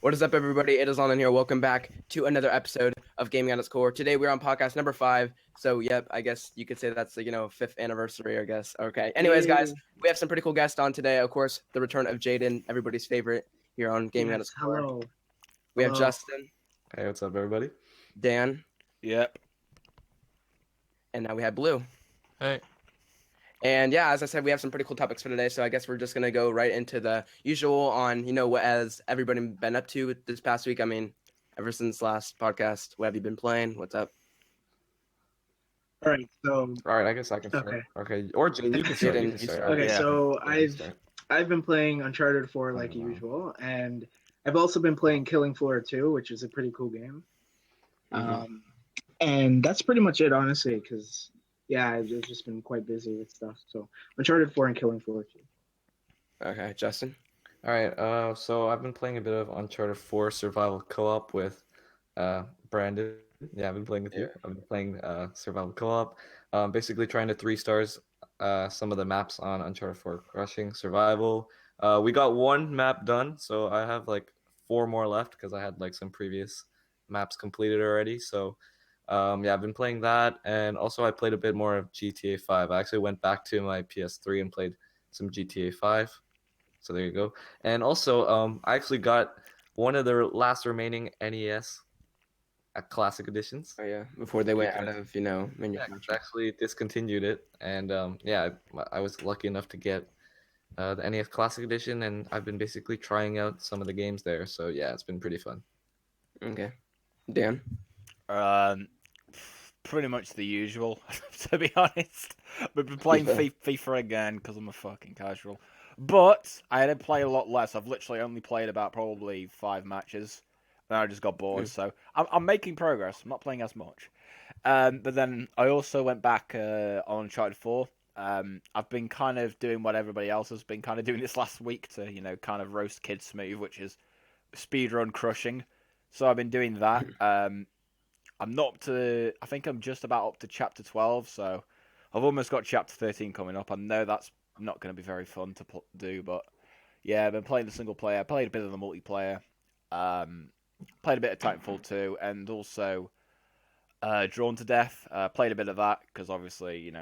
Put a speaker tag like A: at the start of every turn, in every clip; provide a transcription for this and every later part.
A: What is up, everybody? It is London here. Welcome back to another episode of Gaming at its Core. Today we're on podcast number 5. So, yep, I guess you could say that's the fifth anniversary, I guess. Okay. Anyways, guys, we have some pretty cool guests on today. Of course, the return of Jaden, everybody's favorite here on Gaming at its
B: Yes,
A: Core.
B: hello.
A: We have
B: Hello.
A: Justin,
C: Hey, what's up, everybody?
A: Dan,
D: Yep.
A: and now we have Blue.
E: Hey.
A: And yeah, as I said, we have some pretty cool topics for today. So I guess we're just gonna go right into the usual on what has everybody been up to this past week. I mean, ever since last podcast, what have you been playing? What's up?
B: All right, so
C: All right, I guess I can start.
B: Okay.
C: Okay, or Jane, you can start. You can start.
B: okay,
D: Yeah.
B: so
C: You can
B: I've
C: start.
B: I've been playing Uncharted 4 like
C: Oh, wow.
B: usual, and I've also been playing Killing Floor 2, which is a pretty cool game.
A: Mhm.
B: And that's pretty much it, honestly, because yeah, I've just been quite busy with stuff. So Uncharted 4 and Killing Floor 2.
A: Okay, Justin.
C: All right, so I've been playing a bit of Uncharted 4 Survival Co-op with Brandon. Yeah, I've been playing with you.
A: Yeah.
C: I've been playing Survival Co-op. Basically trying to 3 stars some of the maps on Uncharted 4 Crushing Survival. We got one map done, so I have like 4 more left because I had like some previous maps completed already. So yeah, I've been playing that, and also I played a bit more of GTA 5. I actually went back to my PS3 and played some GTA 5. So there you go. And also, I actually got one of the last remaining NES classic editions.
A: Oh yeah, before they went out
C: Because-
A: of
C: Yeah,
A: manufacturing.
C: actually discontinued it, and yeah, I was lucky enough to get the NES Classic Edition, and I've been basically trying out some of the games there. So yeah, it's been pretty fun.
A: Okay, Dan.
D: Pretty much the usual, to be honest. We've been playing
A: FIFA.
D: FIFA again because I'm a fucking casual. But I had to play a lot less. I've literally only played about probably 5 matches. Then I just got bored. So I'm making progress. I'm not playing as much. But then I also went back on Uncharted 4. I've been kind of doing what everybody else has been kind of doing this last week to, kind of roast Kid Smooth, which is speedrun crushing. So I've been doing that. I'm not up to. I think I'm just about up to chapter 12, so I've almost got chapter 13 coming up. I know that's not going to be very fun to do, but yeah, I've been playing the single player. I played a bit of the multiplayer. Played a bit of Titanfall 2, and also Drawn to Death. Played a bit of that because obviously,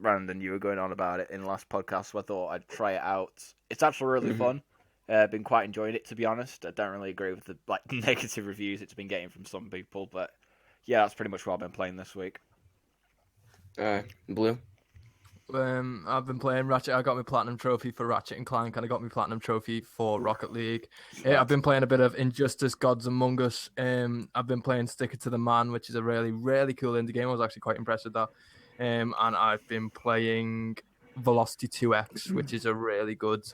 D: Brandon, you were going on about it in the last podcast, so I thought I'd try it out. It's actually really fun. Been quite enjoying it, to be honest. I don't really agree with the negative reviews it's been getting from some people, but yeah, that's pretty much what I've been playing this week.
A: Blue.
E: I've been playing Ratchet. I got my platinum trophy for Ratchet and Clank, and I got my platinum trophy for Rocket League. I've been playing a bit of Injustice: Gods Among Us. I've been playing Stick It to the Man, which is a really, really cool indie game. I was actually quite impressed with that. And I've been playing Velocity 2X, which is a really good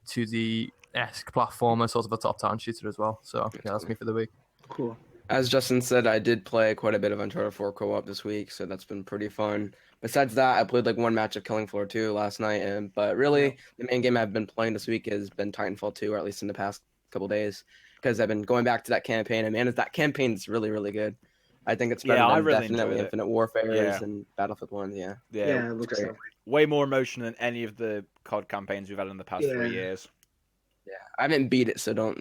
E: 2D-esque platformer, sort of a top-down shooter as well. So yeah, that's me for the week.
B: Cool.
A: As Justin said, I did play quite a bit of Uncharted 4 co-op this week, so that's been pretty fun. Besides that, I played like one match of Killing Floor 2 last night, but really the main game I've been playing this week has been Titanfall 2, or at least in the past couple days, because I've been going back to that campaign, and man, that campaign's really, really good. I think it's better
D: Yeah, I
A: than
D: really
A: definitely
D: enjoyed it.
A: Infinite Warfare
D: Yeah.
A: and Battlefield 1, yeah.
B: Yeah, it looks
A: great.
B: so.
D: Way more emotion than any of the COD campaigns we've had in the past
B: Yeah.
D: 3 years.
A: Yeah, I haven't beat it, so don't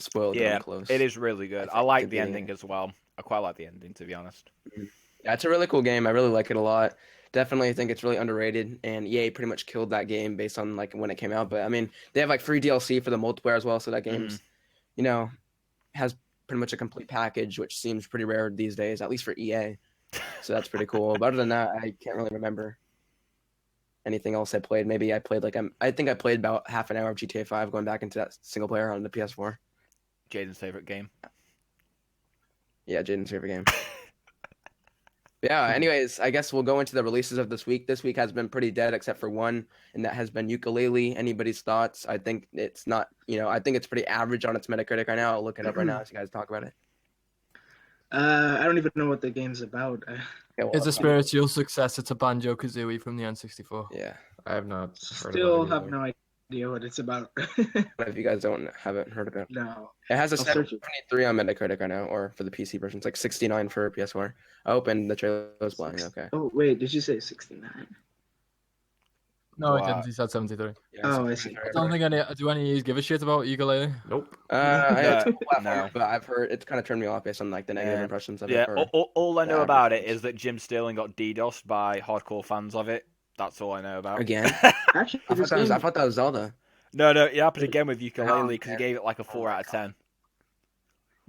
A: spoil it.
D: Yeah,
A: I'm close.
D: it is really good.
A: I
D: I like
A: think
D: the
A: the
D: ending as well. I quite like the ending, to be honest.
A: Yeah, it's a really cool game. I really like it a lot. Definitely think it's really underrated, and EA pretty much killed that game based on like when it came out. But I mean, they have like free DLC for the multiplayer as well, so that game's has pretty much a complete package, which seems pretty rare these days, at least for EA. So that's pretty cool. But other than that, I can't really remember anything else I played. Maybe I played I think I played about half an hour of GTA 5 going back into that single player on the PS4.
D: Jaden's favorite game.
A: Yeah, Jaden's favorite game. Yeah, anyways, I guess we'll go into the releases of this week. This week has been pretty dead except for one, and that has been Yooka-Laylee. Anybody's thoughts? I think it's not, I think it's pretty average on its Metacritic right now. I'll look it up right now as you guys talk about it.
B: I don't even know what the game's about.
A: Okay, well,
E: It's a spiritual successor to Banjo-Kazooie from the N64.
A: Yeah.
C: I have not heard
B: Still
C: about it
B: have
C: either.
B: no idea what it's about.
A: What if you guys haven't heard of it?
B: No.
A: It has a
B: I'll search it.
A: 73 on Metacritic right now, or for the PC version. It's like 69 for PS4. I opened the trailer was blind. Okay.
B: Oh wait, did you say 69?
E: No,
D: Wow.
E: I didn't. He said 73.
A: Yeah,
B: Oh, I
A: it's
B: see.
A: very
E: I don't think any. Do any of you give a shit about ukulele?
C: Nope.
A: It's a
D: No,
A: cool platform,
D: no.
A: but I've heard it's kind of turned me off based on like the negative
D: Yeah.
A: impressions I've
D: Yeah,
A: heard.
D: all I
A: the
D: know about it
A: average
D: is that Jim Sterling got DDoSed by hardcore fans of it. That's all I know about.
A: Again,
B: Actually,
A: I
B: this
A: thought
B: game,
A: that was Zelda.
D: No, it happened again with ukulele because he
A: man.
D: gave it like a
A: Oh
D: 4
A: my
D: out of 10.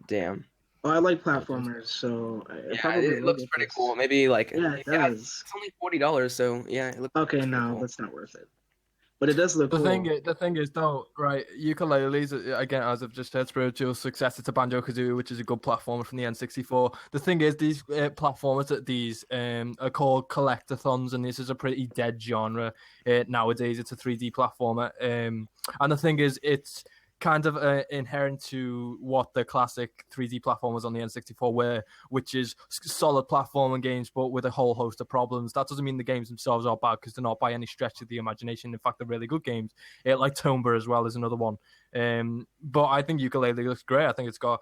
A: Damn.
B: I like platformers, so I
A: Yeah,
B: probably
A: it
B: will
A: looks
B: get
A: pretty
B: this.
A: cool. Maybe like
B: Yeah, it
A: if you had-
B: does.
A: it's only $40, so yeah, it looks
B: Okay,
A: pretty
B: no,
A: cool.
B: that's not worth it. But it does look
E: The
B: cool.
E: thing is, though, right? Ukuleles, again, as I've just said, spiritual successor to Banjo Kazooie, which is a good platformer from the N64. The thing is, these platformers, these are called collectathons, and this is a pretty dead genre nowadays. It's a 3D platformer, and the thing is, it's kind of inherent to what the classic 3D platformers on the N64 were, which is solid platforming games, but with a whole host of problems. That doesn't mean the games themselves are bad, because they're not by any stretch of the imagination. In fact, they're really good games. Like Tomba as well is another one. But I think Ukulele looks great. I think it's got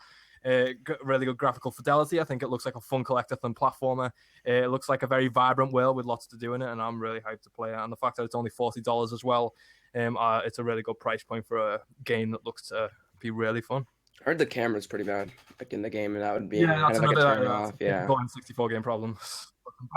E: really good graphical fidelity. I think it looks like a fun collectathon platformer. It looks like a very vibrant world with lots to do in it, and I'm really hyped to play it. And the fact that it's only $40 as well, it's a really good price point for a game that looks to be really fun.
A: I heard the camera's pretty bad, like in the game, and that would be
E: Yeah,
A: kind
E: that's
A: of like a
E: another
A: turn off. Yeah,
E: typical N64 game problem.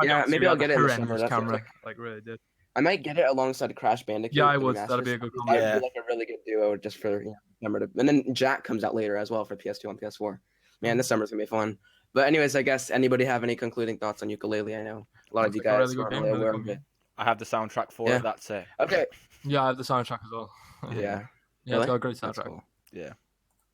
A: Yeah, maybe I'll get it in the summer.
E: Horrendous
A: That seems
E: camera,
A: like-
E: really did.
A: I might get it alongside Crash Bandicoot.
E: Yeah, I
A: the
E: would.
A: remastered
E: That'd be a good
A: stuff.
E: combo.
A: That'd
D: Yeah.
A: be like a really good duo just for summer to. And then Jack comes out later as well for PS2 and PS4. Man, this summer's gonna be fun. But anyways, I guess anybody have any concluding thoughts on ukulele? I know a lot of you
E: It's like a
A: guys
E: really good
A: aren't
E: game,
A: really
E: really
A: aware
E: good
A: of
E: game.
A: it.
D: I have the soundtrack for
A: Yeah.
D: it. That's it.
A: Okay.
E: Yeah, I have the soundtrack as well.
A: Yeah.
E: Yeah,
A: Really?
E: it's got a great
A: That's
E: soundtrack.
A: cool.
D: Yeah.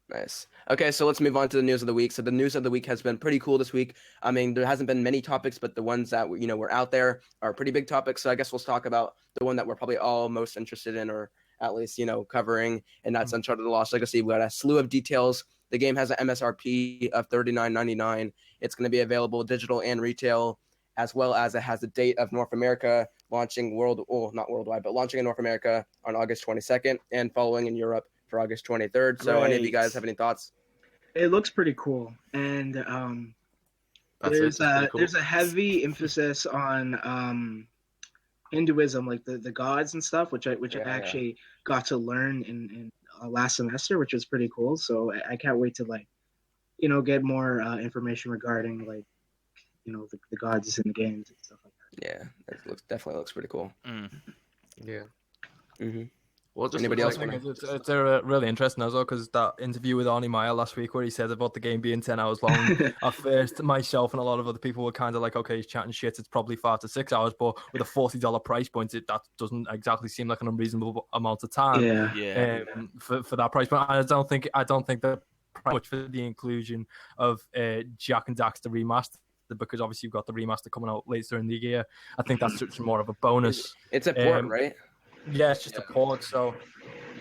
A: Nice. Okay, so let's move on to the news of the week. So the news of the week has been pretty cool this week. I mean, there hasn't been many topics, but the ones that were out there are pretty big topics. So I guess we'll talk about the one that we're probably all most interested in, or at least covering, and that's Uncharted: The Lost Legacy. We got a slew of details. The game has an MSRP of $39.99. It's going to be available digital and retail, as well as it has a date of North America launching not worldwide, but launching in North America on August 22nd and following in Europe for August 23rd. So any of you
D: Great.
A: guys have any thoughts?
B: It looks pretty cool, and
C: That's it,
B: there's
C: it's pretty
B: a
C: cool.
B: there's a heavy emphasis on Hinduism, like the gods and stuff, which I
A: Yeah.
B: actually got to learn in last semester, which was pretty cool. So I can't wait to get more information regarding the gods in the games and stuff like that.
A: Yeah, it definitely looks pretty cool.
C: Yeah.
A: hmm
C: Well, just
A: Anybody
C: looks
A: else
C: like-
A: wanna-
E: It's really interesting as well, because that interview with Arnie Meyer last week where he said about the game being 10 hours long. At first, myself and a lot of other people were kind of like, okay, he's chatting shit. It's probably 5 to 6 hours, but with a $40 price point, that doesn't exactly seem like an unreasonable amount of time
B: Yeah.
D: Yeah.
E: for that price point. And I don't think that much for the inclusion of Jack and Daxter remastered, because obviously you've got the remaster coming out later in the year. I think that's just more of a bonus.
A: It's a port,
E: Um,
A: right?
E: Yeah, it's just a port. So,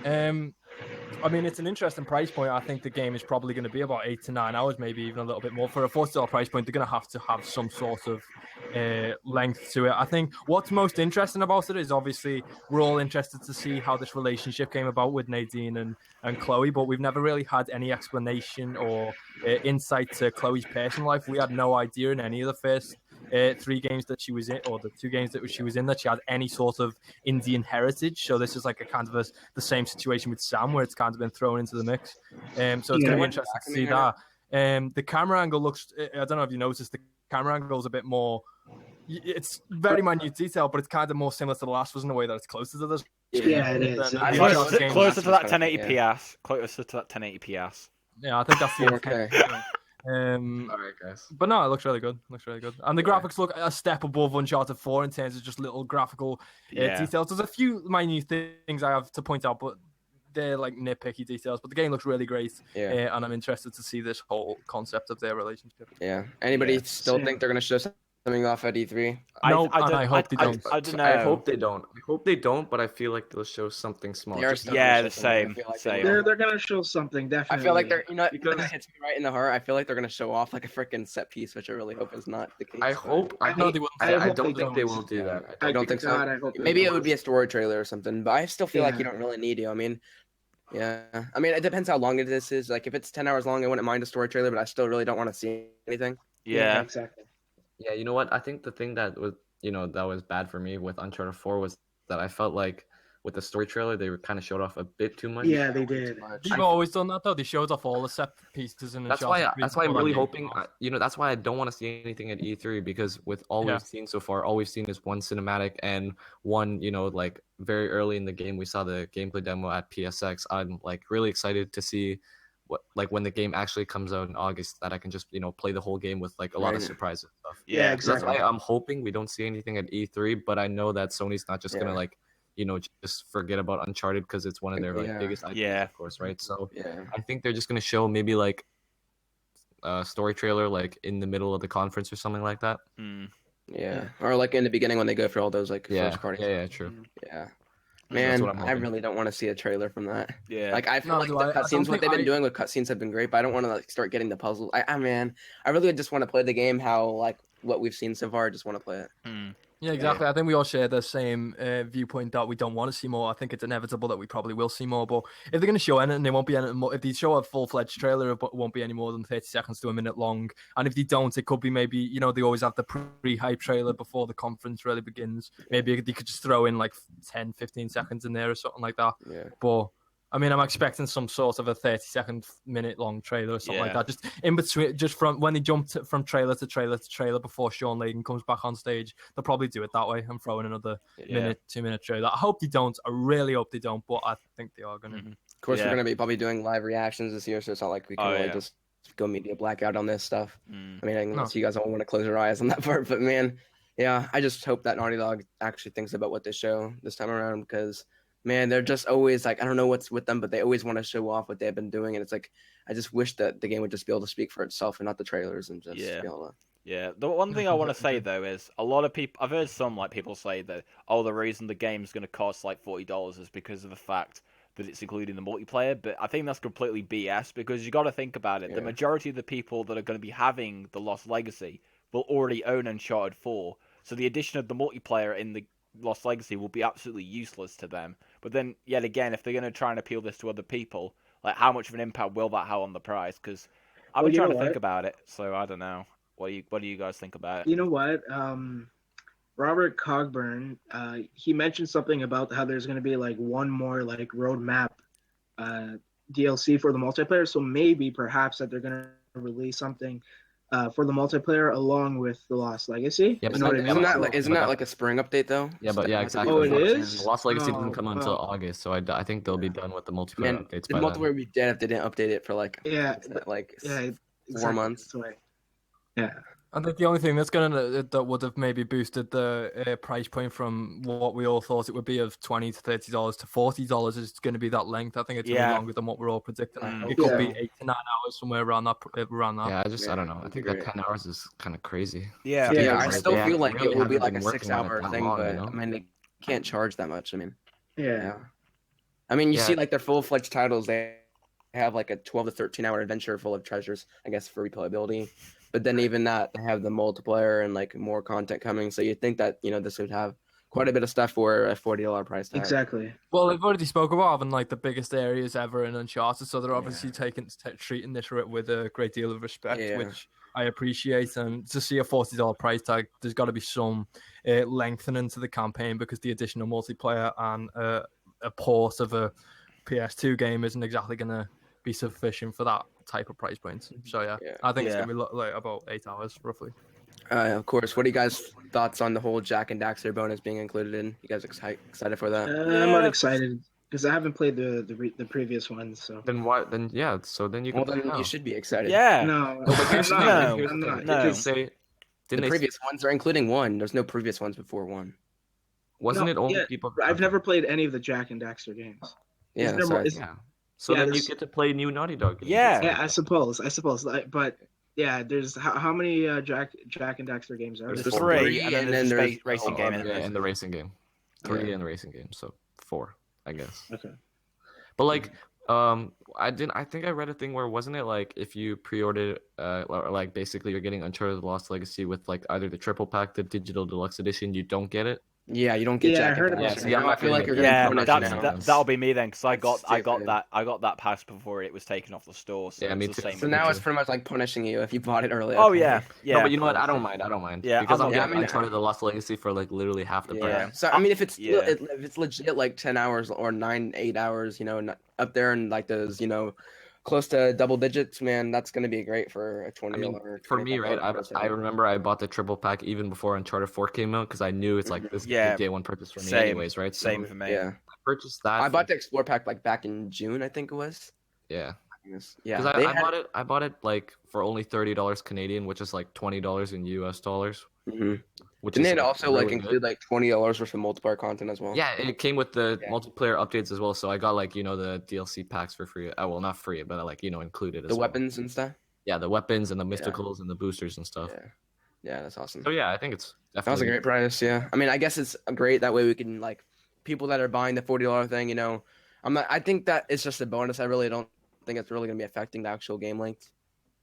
E: I mean, it's an interesting price point. I think the game is probably going to be about 8 to 9 hours, maybe even a little bit more. For a $40 price point, they're going to have some sort of length to it. I think what's most interesting about it is obviously we're all interested to see how this relationship came about with Nadine and Chloe, but we've never really had any explanation or insight to Chloe's personal life. We had no idea in any of the first 3 games that she was in, or the 2 games that she was in, that she had any sort of Indian heritage. So this is like a kind of the same situation with Sam, where it's kind of been thrown into the mix. So it's going to be interesting to see that. The camera angle looks, I don't know if you noticed, the camera angle is a bit more, it's very minute detail, but it's kind of more similar to the last was in a way that it's closer to this.
B: Yeah, it is.
E: Than
B: I
E: the
B: think
E: other
B: it's-
E: games.
D: Closer to that
A: That's kinda
D: 1080p ass. Closer to that 1080p ass.
E: Yeah, I think that's the
A: 4K.
E: intent.
C: All right, guys.
E: But no, it looks really good. And the graphics look a step above Uncharted 4 in terms of just little graphical
D: Yeah.
E: details. There's a few minute things I have to point out, but they're like nitpicky details. But the game looks really great,
A: Yeah.
E: and I'm interested to see this whole concept of their relationship.
A: Yeah. Anybody
D: Yeah.
A: still
B: Same.
A: think they're gonna show something off at E3?
E: No, and I hope they don't.
D: I don't know.
C: I hope they don't. I hope they don't, but I feel like they'll show something small.
A: They are
C: Just-
A: still
D: Yeah,
A: gonna
D: the
A: show something. I
D: same,
A: feel like
D: same.
A: they will.
B: They're gonna show something
A: I
B: definitely.
A: feel like they're
C: Because-
A: that hits me right in the heart. I feel like they're gonna show off like a freaking set piece, which I really hope is not the case.
C: I
A: but-
C: hope. I
E: No,
C: hope.
E: they wouldn't.
C: I
B: hope
C: don't
B: they
C: think they
B: don't.
C: will do that.
A: I don't think so.
B: God, I hope they
A: Maybe it
B: don't.
A: would be a story trailer or something, but I still feel like you
B: Yeah.
A: don't really need to. I mean, yeah. I mean, it depends how long this is. Like, if it's 10 hours long, I wouldn't mind a story trailer, but I still really don't want to see anything.
D: Yeah.
B: exactly.
C: Yeah, you know what? I think the thing that was, that was bad for me with Uncharted 4 was that I felt like with the story trailer they were kind of showed off a bit too much.
B: Yeah, they did.
E: They've always done that though. They showed off all the set pieces and
C: That's why I'm really hoping. That's why I don't want to see anything at E3 because with all we've seen so far, all we've seen is one cinematic and one, like very early in the game we saw the gameplay demo at PSX. I'm like really excited to see what when the game actually comes out in August that I can just play the whole game with like a lot of surprises and stuff.
B: Yeah,
C: So
B: exactly.
C: that's why I'm hoping we don't see anything at E3, but I know that Sony's not just gonna just forget about Uncharted because it's one of their biggest IPs, of course, right? So I think they're just gonna show maybe like a story trailer like in the middle of the conference or something like that.
A: Yeah, or like in the beginning when they go through all those like first parties.
C: Yeah, true.
A: Yeah.
C: That's
A: Man,
C: what I'm
A: I
C: hoping.
A: really don't want to see a trailer from that.
D: Yeah.
A: Like I feel like the cutscenes, what they've been doing with cutscenes have been great, but I don't want to like start getting the puzzle. I really just want to play the game how like what we've seen so far. I just want to play it.
E: Yeah, exactly. I think we all share the same viewpoint that we don't want to see more. I think it's inevitable that we probably will see more. But if they're going to show anything, they won't be anything more. If they show a full-fledged trailer, it won't be any more than 30 seconds to a minute long. And if they don't, it could be maybe, they always have the pre-hype trailer before the conference really begins. Maybe they could just throw in like 10, 15 seconds in there or something like that.
A: Yeah.
E: But I mean, I'm expecting some sort of a 30-second, minute-long trailer or something like that. Just in between, just from when they jump from trailer to trailer to trailer before Sean Layden comes back on stage, they'll probably do it that way and throw in another minute, 2-minute trailer. I hope they don't. I really hope they don't, but I think they are going to.
A: Of course, we're going to be probably doing live reactions this year, so it's not like we can really just go media blackout on this stuff. I mean, unless you guys all want to close your eyes on that part, but man, I just hope that Naughty Dog actually thinks about what they show this time around because. Man, they're just always like, I don't know what's with them, but they always want to show off what they've been doing. And it's like, I just wish that the game would just be able to speak for itself and not the trailers and just be able to.
D: Yeah, the one thing I want to say though is a lot of people, I've heard some people say that, the reason the game's going to cost like $40 is because of the fact that it's including the multiplayer. But I think that's completely BS because you got to think about it. The majority of the people that are going to be having the Lost Legacy will already own Uncharted 4. So the addition of the multiplayer in the Lost Legacy will be absolutely useless to them. But then, yet again, if they're going to try and appeal this to other people, like how much of an impact will that have on the price? Because I've been trying to think about it, so I don't know. What do you guys think about it?
B: You know what? Robert Cogburn, he mentioned something about how there's going to be like one more like roadmap DLC for the multiplayer. So maybe, perhaps, that they're going to release something for the multiplayer along with the Lost Legacy.
C: Yeah,
A: isn't that like a spring update though?
C: Yeah, but exactly.
B: Oh, it is?
C: The Lost Legacy doesn't come until August, so I think they'll be done with the multiplayer updates
A: The
C: by
A: multiplayer
C: then.
A: would be dead if they didn't update it for like 4 months.
B: Yeah.
E: I think the only thing that would have maybe boosted the price point from what we all thought it would be of $20 to $30 to $40 is going to be that length. I think it's going to be longer than what we're all predicting. It could be 8 to 9 hours somewhere around that.
C: Yeah, I don't know. I think that 10 hours is kind of crazy.
A: Yeah, I still feel like it will be like a 6-hour thing, but I mean they can't charge that much. I mean, I mean you see like their full-fledged titles, they have like a 12 to 13-hour adventure full of treasures, I guess, for replayability. But then even that, they have the multiplayer and like more content coming. So you'd think that, this would have quite a bit of stuff for a $40 price tag.
B: Exactly.
E: Well, they've already spoke about having like the biggest areas ever in Uncharted, so they're obviously treating this with a great deal of respect, which I appreciate. And to see a $40 price tag, there's got to be some lengthening to the campaign because the additional multiplayer and a port of a PS2 game isn't exactly going to be sufficient for that type of price point. So I think it's gonna be like about 8 hours roughly.
A: Of course. What are you guys' thoughts on the whole Jak and Daxter bonus being included in? You guys excited for that?
B: I'm not excited because I haven't played the previous ones. So
C: then what? Then so then you can.
A: Well, then you should be excited.
D: Yeah.
B: No,
C: I'm
B: not.
C: Because
A: the previous ones are including one. There's no previous ones before one.
C: Wasn't it only people?
B: I've never played any of the Jak and Daxter games.
A: Yeah,
C: So then you get to play new Naughty Dog games.
B: Yeah, I suppose. But yeah, there's how many Jak and Daxter games are there?
D: There's 3, and then there's the racing game.
C: And the racing game. 3 in the racing game, so 4, I guess.
B: Okay.
C: But like, I think I read a thing where wasn't it like if you pre-ordered, or like basically you're getting Uncharted: The Lost Legacy with like either the triple pack, the digital deluxe edition, you don't get it.
A: Yeah, you don't get
B: Yeah, I
A: jacket
B: heard
A: pass.
B: about
C: Yeah,
B: that.
C: see, I'm
A: I
C: not
A: feel
C: gonna
A: like you're
C: get
A: getting
D: Yeah,
C: I'm not
A: punished
C: gonna
D: that's
A: now.
C: get them.
D: that'll be me then, because
A: That's
D: I got
A: stupid.
D: that pass before it was taken off the store. So
C: Yeah,
D: it's
C: me
D: the
C: too.
D: same
A: So
D: with
A: now
D: me.
A: it's pretty much like punishing you if you bought it early.
D: Oh
A: okay.
D: yeah, yeah.
C: No, but you know what?
A: cool.
C: I don't mind. I don't mind.
D: Yeah,
C: Because
D: I'm
C: I'll
D: not
C: get
A: gonna- Yeah, I mean,
C: Uncharted: The Lost Legacy for like literally half the
D: Yeah.
C: price.
A: Yeah. So I mean, if it's
D: Yeah.
A: if it's legit like 10 hours or 8 hours, up there in like those, close to double digits, man, that's gonna be great for a
C: I
A: $20.
C: mean, for me, right? I remember I bought the triple pack even before Uncharted 4 came out because I knew it's like this is
D: Yeah,
C: a day one purchase for me,
D: same,
C: anyways, right? So
D: Same for me.
A: Yeah,
C: I purchased that.
A: I bought the Explore pack like back in June, I think it was.
C: Yeah,
A: Yeah,
C: because
A: they
C: I
A: had-
C: bought it. I bought it like for only $30 Canadian, which is like $20 in US dollars.
A: Mhm.
C: Which
A: Didn't
C: is
A: it
C: like,
A: also like
C: really
A: include
C: good.
A: like $20 worth of multiplayer content as well?
C: Yeah, it came with the
A: Yeah.
C: multiplayer updates as well. So I got like the DLC packs for free. Well, not free, but like included as
A: The
C: well.
A: weapons and stuff.
C: Yeah, the weapons and the mysticals and the boosters and stuff.
A: Yeah, yeah, that's awesome.
C: So yeah, I think it's
A: That was
C: definitely
A: a great price. Yeah, I mean, I guess it's great that way we can like people that are buying the $40 thing. I'm not. I think that it's just a bonus. I really don't think it's really gonna be affecting the actual game length,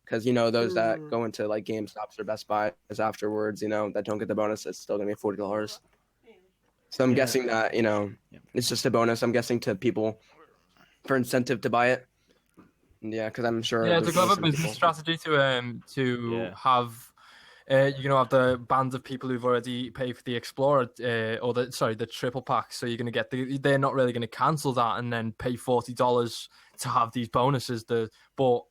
A: because those that go into like GameStops or Best Buys afterwards, that don't get the bonus, it's still gonna be $40. So I'm
B: Yeah.
A: guessing that it's just a bonus. I'm guessing to people for incentive to buy it. Yeah, because I'm sure.
E: Yeah, it's a
A: there's
E: clever
A: some
E: business
A: people-
E: strategy to
D: Yeah.
E: have. You're gonna have the bands of people who've already paid for the Explorer, or the triple pack. So you're gonna get they're not really gonna cancel that and then pay $40 to have these bonuses. But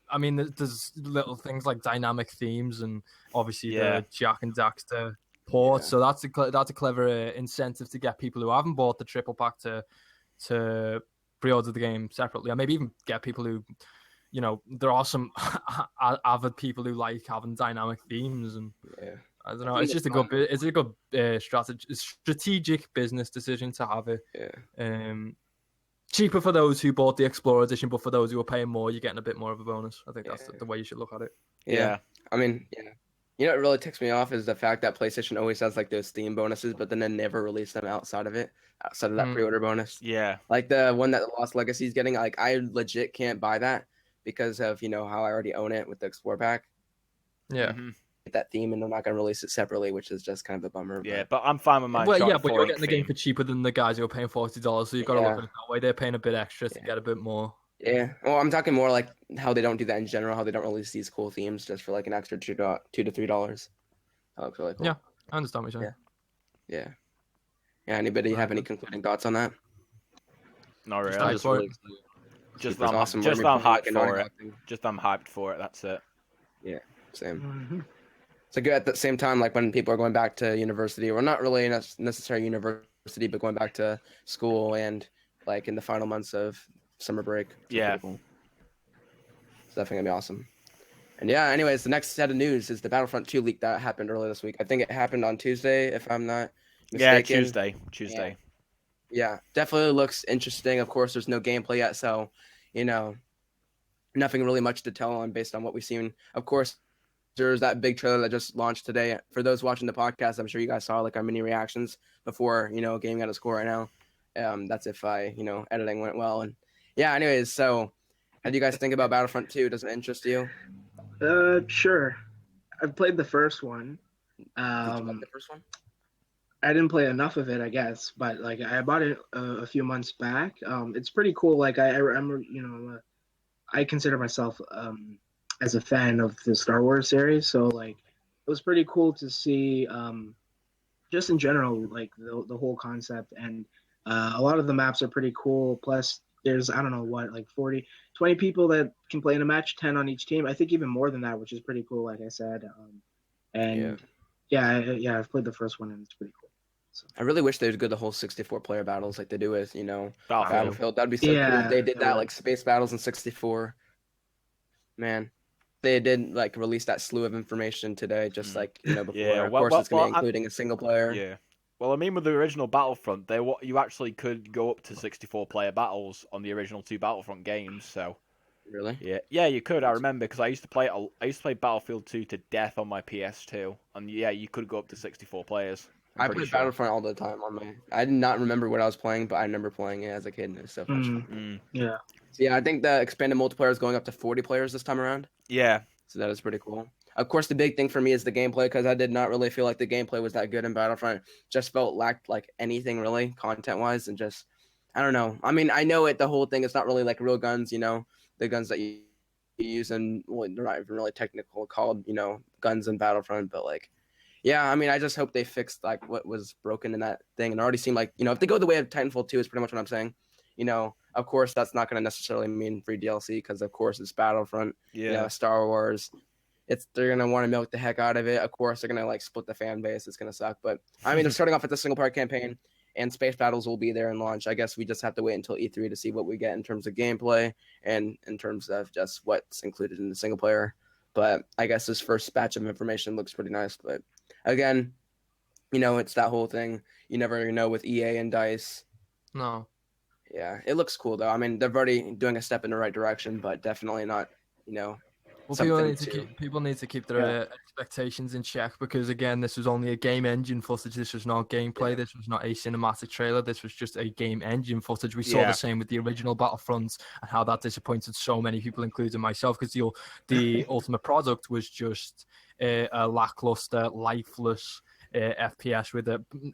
E: I mean, there's little things like dynamic themes and obviously
D: Yeah.
E: the Jack and Daxter port.
A: Yeah.
E: So that's a clever incentive to get people who haven't bought the triple pack to pre-order the game separately, or maybe even get people who, there are some avid people who like having dynamic themes, and
A: Yeah.
E: I don't know.
A: think
E: It's just
A: it's
E: a good. It's a good strategic business decision to have it.
A: Yeah.
E: Cheaper for those who bought the Explorer edition, but for those who are paying more, you're getting a bit more of a bonus. I think that's
A: Yeah.
E: the way you should look at it.
A: Yeah. I mean, yeah. What really ticks me off is the fact that PlayStation always has like those Steam bonuses, but then they never release them outside of that
E: Mm.
A: pre-order bonus.
D: Yeah.
A: Like the one that Lost Legacy is getting, like I legit can't buy that because of how I already own it with the Explore pack.
E: Yeah.
D: Mhm.
A: Get that theme, and they're not gonna release it separately, which is just kind of a bummer.
D: Yeah, but I'm fine with my.
E: Well, yeah,
D: Uncharted
E: but
D: 4
E: you're
D: Inc.
E: getting the game
D: theme.
E: for cheaper than the guys who are paying $40, so you've got to
A: Yeah.
E: look at it that way. They're paying a bit extra to
A: Yeah.
E: get a bit more.
A: Yeah. Well, I'm talking more like how they don't do that in general. How they don't release these cool themes just for like an extra $2 to $3. That looks really cool.
E: Yeah. I understand what you're saying.
A: Yeah. Yeah. Anybody have any concluding thoughts on that?
D: Not really.
E: Just
C: I'm
E: hyped
C: just
E: for
C: really
E: it.
C: excited.
D: Just
A: It's
D: I'm,
A: awesome.
D: just
A: We're
D: I'm
A: gonna be
D: hyped
A: playing,
D: for
A: like,
D: it.
A: an
D: Just I'm hyped for it. That's it.
A: Same.
B: Mhm.
A: So good at the same time, like when people are going back to university, or not really necessarily university, but going back to school and like in the final months of summer break. It's
D: Yeah.
A: pretty cool. It's definitely gonna be awesome. And yeah, anyways, the next set of news is the Battlefront 2 leak that happened earlier this week. I think it happened on Tuesday, if I'm not mistaken.
D: Yeah, Tuesday.
A: Yeah, definitely looks interesting. Of course, there's no gameplay yet, so nothing really much to tell on based on what we've seen. Of course, there's that big trailer that just launched today. For those watching the podcast, I'm sure you guys saw like our mini reactions before game got a score right now. That's if editing went well. And yeah, anyways, so how do you guys think about Battlefront 2? Does it interest you?
B: Sure. I've played the first one.
A: Did you like the first one?
B: I didn't play enough of it, I guess, but like I bought it a few months back. It's pretty cool. Like I remember, I consider myself as a fan of the Star Wars series, so like it was pretty cool to see just in general like the whole concept, and a lot of the maps are pretty cool. Plus there's I don't know what, like 20 people that can play in a match, 10 on each team. I think even more than that, which is pretty cool, like I said. And yeah, I've played the first one and it's pretty cool.
A: I really wish they would go the whole 64 player battles like they do with
D: Battlefield.
A: Battlefield. That'd be so cool. If they did that like space battles in 64. Man, they did like release that slew of information today, just like before.
D: Yeah,
A: of
D: well-
A: course,
D: well-
A: it's gonna
D: well,
A: be including a single player.
D: Yeah. Well, I mean, with the original Battlefront, you actually could go up to 64-player battles on the original 2 Battlefront games. So
A: Really?
D: yeah, you could. I remember because I used to play Battlefield 2 to death on my PS2, and yeah, you could go up to 64 players. I'm
A: I
D: pretty
A: played
D: sure.
A: Battlefront all the time on my. I did not remember what I was playing, but I remember playing it as a kid, and it was so much fun.
B: Yeah.
A: So yeah, I think the expanded multiplayer is going up to 40 players this time around.
D: Yeah.
A: So that is pretty cool. Of course, the big thing for me is the gameplay, because I did not really feel like the gameplay was that good in Battlefront. Just felt lacked like anything really content wise, and just I don't know. I mean, I know it. The whole thing is not really like real guns, the guns that you use, and well, they're not even really technical called guns in Battlefront, but like. Yeah, I mean, I just hope they fixed like what was broken in that thing, and it already seemed like if they go the way of Titanfall 2 is pretty much what I'm saying. Of course, that's not going to necessarily mean free DLC, because of course it's Battlefront, Star Wars. They're going to want to milk the heck out of it. Of course, they're going to like split the fan base. It's going to suck, but I mean, they're starting off with the single player campaign, and space battles will be there in launch. I guess we just have to wait until E3 to see what we get in terms of gameplay and in terms of just what's included in the single player. But I guess this first batch of information looks pretty nice, but. Again, it's that whole thing. You never know with EA and DICE.
E: No.
A: Yeah, it looks cool though. I mean, they're already doing a step in the right direction, but definitely not,
E: Well, people need to keep their expectations in check, because again, this was only a game engine footage. This was not gameplay. This was not a cinematic trailer. This was just a game engine footage. We saw the same with the original Battlefront, and how that disappointed so many people, including myself, because the ultimate product was just a lackluster, lifeless FPS with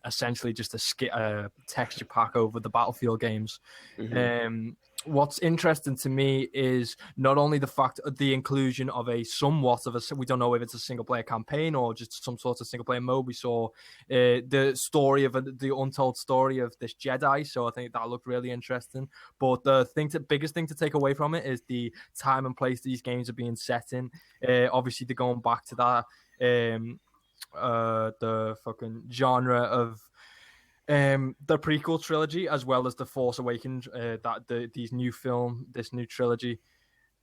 E: essentially just a texture pack over the Battlefield games. Mm-hmm. What's interesting to me is not only the fact of the inclusion of we don't know if it's a single player campaign or just some sort of single player mode. We saw the story of the untold story of this Jedi, so I think that looked really interesting. But the biggest thing to take away from it is the time and place these games are being set in. Obviously, they're going back to that the fucking genre of the prequel trilogy, as well as the Force Awakens, this new trilogy.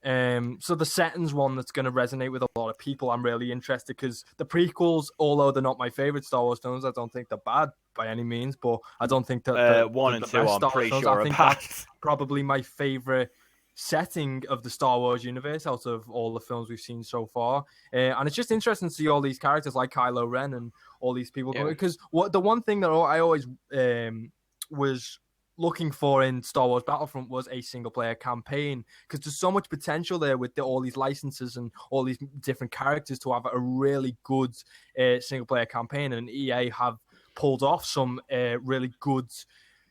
E: So the setting's one that's going to resonate with a lot of people. I'm really interested, because the prequels, although they're not my favorite Star Wars films, I don't think they're bad by any means, but I don't think that
D: 1 and 2 I'm pretty sure are bad. That's
E: probably my favorite setting of the Star Wars universe out of all the films we've seen so far, and it's just interesting to see all these characters like Kylo Ren and all these people, because the one thing that I always was looking for in Star Wars Battlefront was a single player campaign, because there's so much potential there with all these licenses and all these different characters to have a really good single player campaign, and EA have pulled off some really good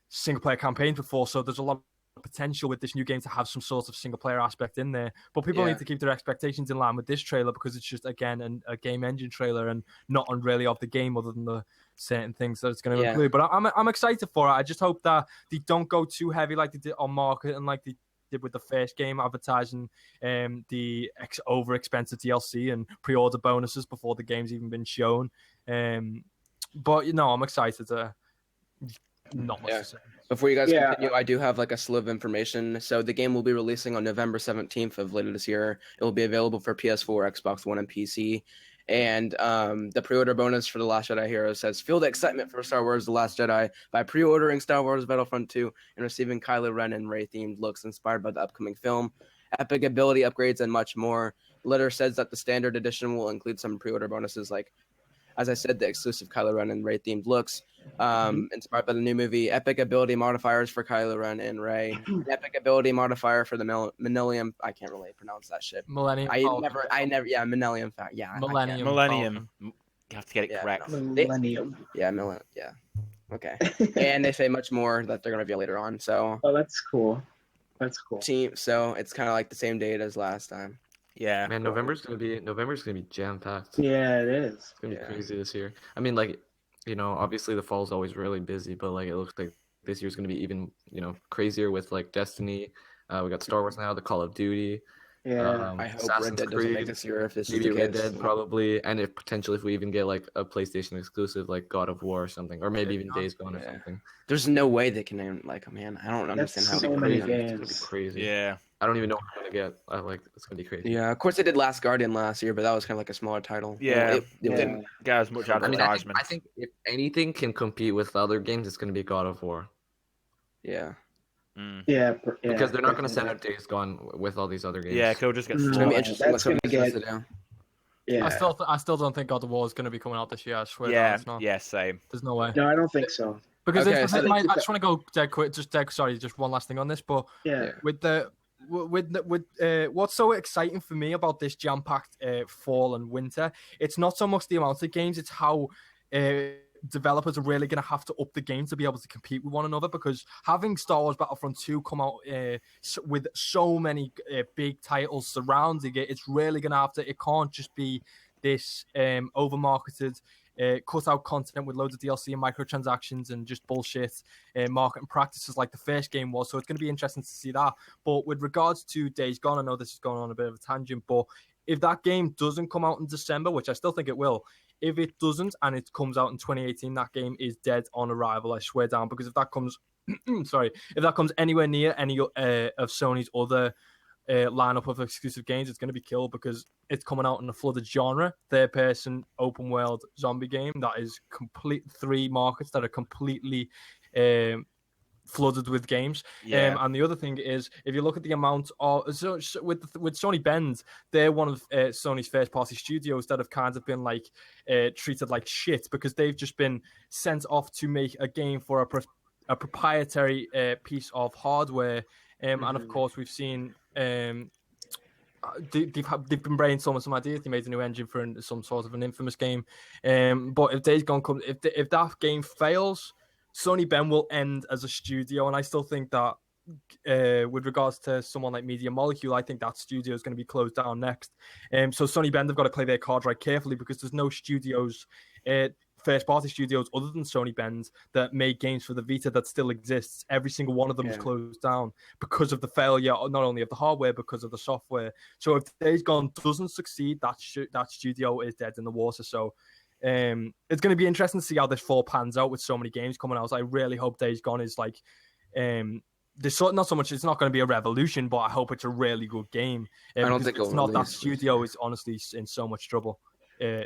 E: single player campaigns before, so there's a lot of potential with this new game to have some sort of single player aspect in there. But people need to keep their expectations in line with this trailer, because it's just, again, a game engine trailer and not on really of the game, other than the certain things that it's going to include. But I'm excited for it. I just hope that they don't go too heavy like they did on marketing, like they did with the first game, advertising the over expensive DLC and pre-order bonuses before the game's even been shown. But I'm excited to not much to say.
A: Before you guys continue, I do have like a slew of information. So the game will be releasing on November 17th of later this year. It will be available for PS4, Xbox One, and PC. And the pre-order bonus for The Last Jedi Heroes says, feel the excitement for Star Wars The Last Jedi by pre-ordering Star Wars Battlefront 2 and receiving Kylo Ren and Rey-themed looks inspired by the upcoming film, epic ability upgrades, and much more. The letter says that the standard edition will include some pre-order bonuses like, as I said, the exclusive Kylo Ren and Rey-themed looks, inspired by the new movie, epic ability modifiers for Kylo Ren and Rey, epic ability modifier for the Millennium. I can't really pronounce that shit.
E: Millennium.
A: Millennium.
D: Millennium. You have to get it correct.
B: Millennium.
A: Yeah. Okay. And they say much more that they're gonna reveal later on. So.
B: Oh, that's cool.
A: So it's kind of like the same date as last time.
D: Yeah,
C: man, November's gonna be jam packed.
B: Yeah, it is.
C: It's gonna be crazy this year. I mean, like, obviously the fall's always really busy, but like it looks like this year's gonna be even crazier with like Destiny. We got Star Wars now, the Call of Duty.
B: Yeah,
A: I hope
C: Assassin's
A: Red Dead doesn't make this year if this
C: maybe
A: is the
C: Red
A: case.
C: Dead probably, and if we even get like a PlayStation exclusive like God of War or something, or maybe even Days Gone or something.
A: There's no way they can man. I don't understand how
B: so
A: they
B: many
A: can.
B: games.
C: It's gonna be crazy.
D: Yeah.
C: I don't even know what I'm gonna get. It's gonna be crazy.
A: Yeah, of course they did Last Guardian last year, but that was kind of like a smaller title.
D: Yeah,
A: it
D: didn't get as much advertisement.
C: I think if anything can compete with other games, it's gonna be God of War.
A: Yeah.
B: Yeah,
C: because they're not gonna send out Days Gone with all these other games.
D: Yeah, it'll just get.
A: It's gonna be interesting. What's gonna get?
B: Yeah.
E: I still don't think God of War is going to be coming out this year. I swear.
D: Yeah, same.
E: There's no way.
B: No, I don't think so.
E: Because
A: Okay,
E: I just want to go dead quick. Just one last thing on this, but with what's so exciting for me about this jam-packed fall and winter, it's not so much the amount of games, it's how developers are really going to have to up the game to be able to compete with one another, because having Star Wars Battlefront 2 come out with so many big titles surrounding it, it's really going to have to, it can't just be this over-marketed cut out content with loads of DLC and microtransactions and just bullshit marketing practices like the first game was. So it's going to be interesting to see that. But with regards to Days Gone, I know this is going on a bit of a tangent, but if that game doesn't come out in December, which I still think it will, if it doesn't and it comes out in 2018, that game is dead on arrival, I swear down. Because if that comes, if that comes anywhere near any of Sony's other lineup of exclusive games, it's going to be killed, because it's coming out in a flooded genre, third-person open world zombie game that is complete, 3 markets that are completely flooded with games. And the other thing is, if you look at the amount of with Sony Bend, they're one of Sony's first-party studios that have kind of been like treated like shit, because they've just been sent off to make a game for a proprietary piece of hardware. And of course, we've seen they've been brainstorming some ideas. They made a new engine for some sort of an Infamous game. But if Days Gone comes, if that game fails, Sony Bend will end as a studio. And I still think that with regards to someone like Media Molecule, I think that studio is going to be closed down next. So Sony Bend have got to play their cards right carefully, because there's no studios, first-party studios other than Sony Bend that made games for the Vita that still exists. Every single one of them is closed down because of the failure, not only of the hardware, because of the software. So if Days Gone doesn't succeed, that studio is dead in the water. So it's going to be interesting to see how this fall pans out with so many games coming out. So I really hope Days Gone is like, there's not so much, it's not going to be a revolution, but I hope it's a really good game.
A: I don't think
E: it's not. That studio is honestly in so much trouble. I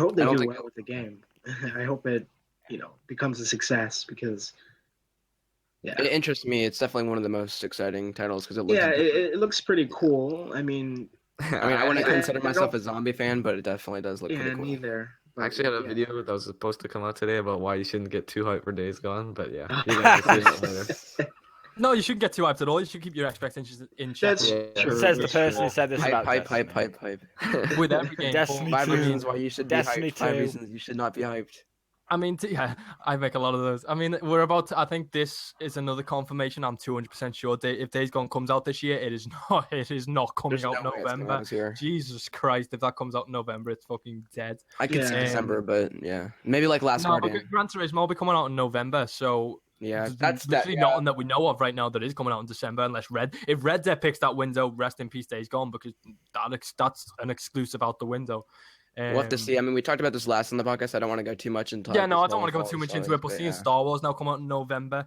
E: hope
B: they do well with the game. I hope it, becomes a success, because
A: it interests me. It's definitely one of the most exciting titles, because
B: it looks pretty cool. I mean,
A: I wouldn't consider myself a zombie fan, but it definitely does look pretty cool.
B: Neither.
C: I actually had a video that was supposed to come out today about why you shouldn't get too hyped for Days Gone, but yeah, you guys will see that later.
E: No, you shouldn't get too hyped at all. You should keep your expectations in check.
B: That's true.
D: Says the person who said this about
A: hype.
E: With every game.
D: Destiny 2.
A: 5 reasons why you should be
D: Destiny
A: hyped. 5
D: 2.
A: reasons you should not be hyped.
E: I mean, I make a lot of those. I mean, we're about to, I think this is another confirmation. I'm 200% sure if Days Gone comes out this year, it is not coming out November. Jesus Christ, if that comes out in November, it's fucking dead.
A: I could see December, but maybe like Last Guardian.
E: Gran Turismo will be coming out in November, so
A: that's
E: literally nothing that we know of right now that is coming out in December, unless if Red Dead picks that window, rest in peace Days Gone, because that's an exclusive out the window.
A: We'll have to see. I mean, we talked about this last in the podcast. I don't want to go too much into
E: I don't want to go too much into it, but seeing Star Wars now come out in November,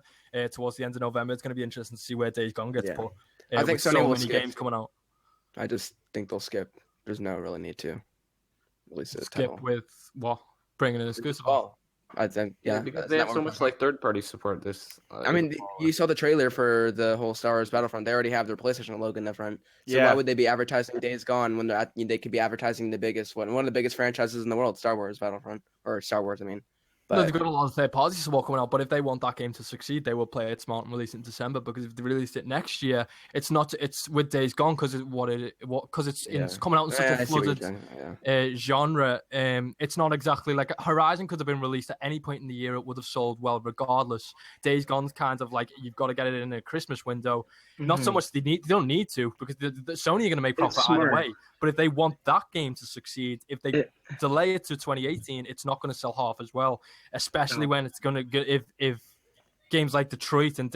E: towards the end of November, it's going to be interesting to see where Days Gone gets put.
A: I think Sony will skip.
E: Games coming out.
A: I just think they'll skip. There's no really need to release it.
E: Skip with what? Bringing an exclusive.
A: I think
C: because they have so much like third-party support.
A: I mean, you saw the trailer for the whole Star Wars Battlefront. They already have their PlayStation logo in the front. So why would they be advertising Days Gone when they could be advertising the biggest one of the biggest franchises in the world, Star Wars Battlefront, or Star Wars? I mean.
E: No, they've got a lot of third party support coming out, but if they want that game to succeed, they will play it smart and release it in December. Because if they released it next year, it's with Days Gone because it's coming out in such a flooded genre. It's not exactly like Horizon could have been released at any point in the year; it would have sold well regardless. Days Gone's kind of like you've got to get it in a Christmas window. Mm-hmm. Not so much they don't need to, because the Sony are going to make profit either way. But if they want that game to succeed, if they delay it to 2018, it's not going to sell half as well. Especially when it's going to if games like Detroit and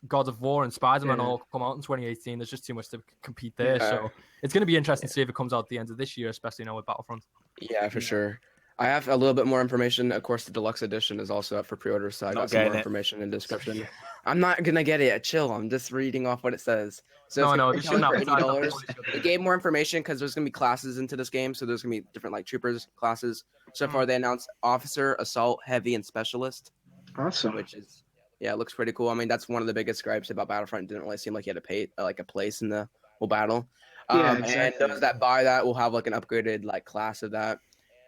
E: God of War and Spider-Man all come out in 2018, there's just too much to compete there. So it's going to be interesting to see if it comes out at the end of this year, especially now with Battlefront.
A: Yeah, for sure. I have a little bit more information. Of course, the deluxe edition is also up for pre-order, so I got some more information in the description. I'm not gonna get it. Chill. I'm just reading off what it says. So
E: no, you shouldn't have
A: $80. They gave more information because there's gonna be classes into this game, so there's gonna be different like troopers classes. So far, they announced officer, assault, heavy, and specialist.
B: Awesome.
A: Which is it looks pretty cool. I mean, that's one of the biggest gripes about Battlefront. It didn't really seem like you had to pay like a place in the whole battle. Exactly. And those that buy that will have like an upgraded like class of that.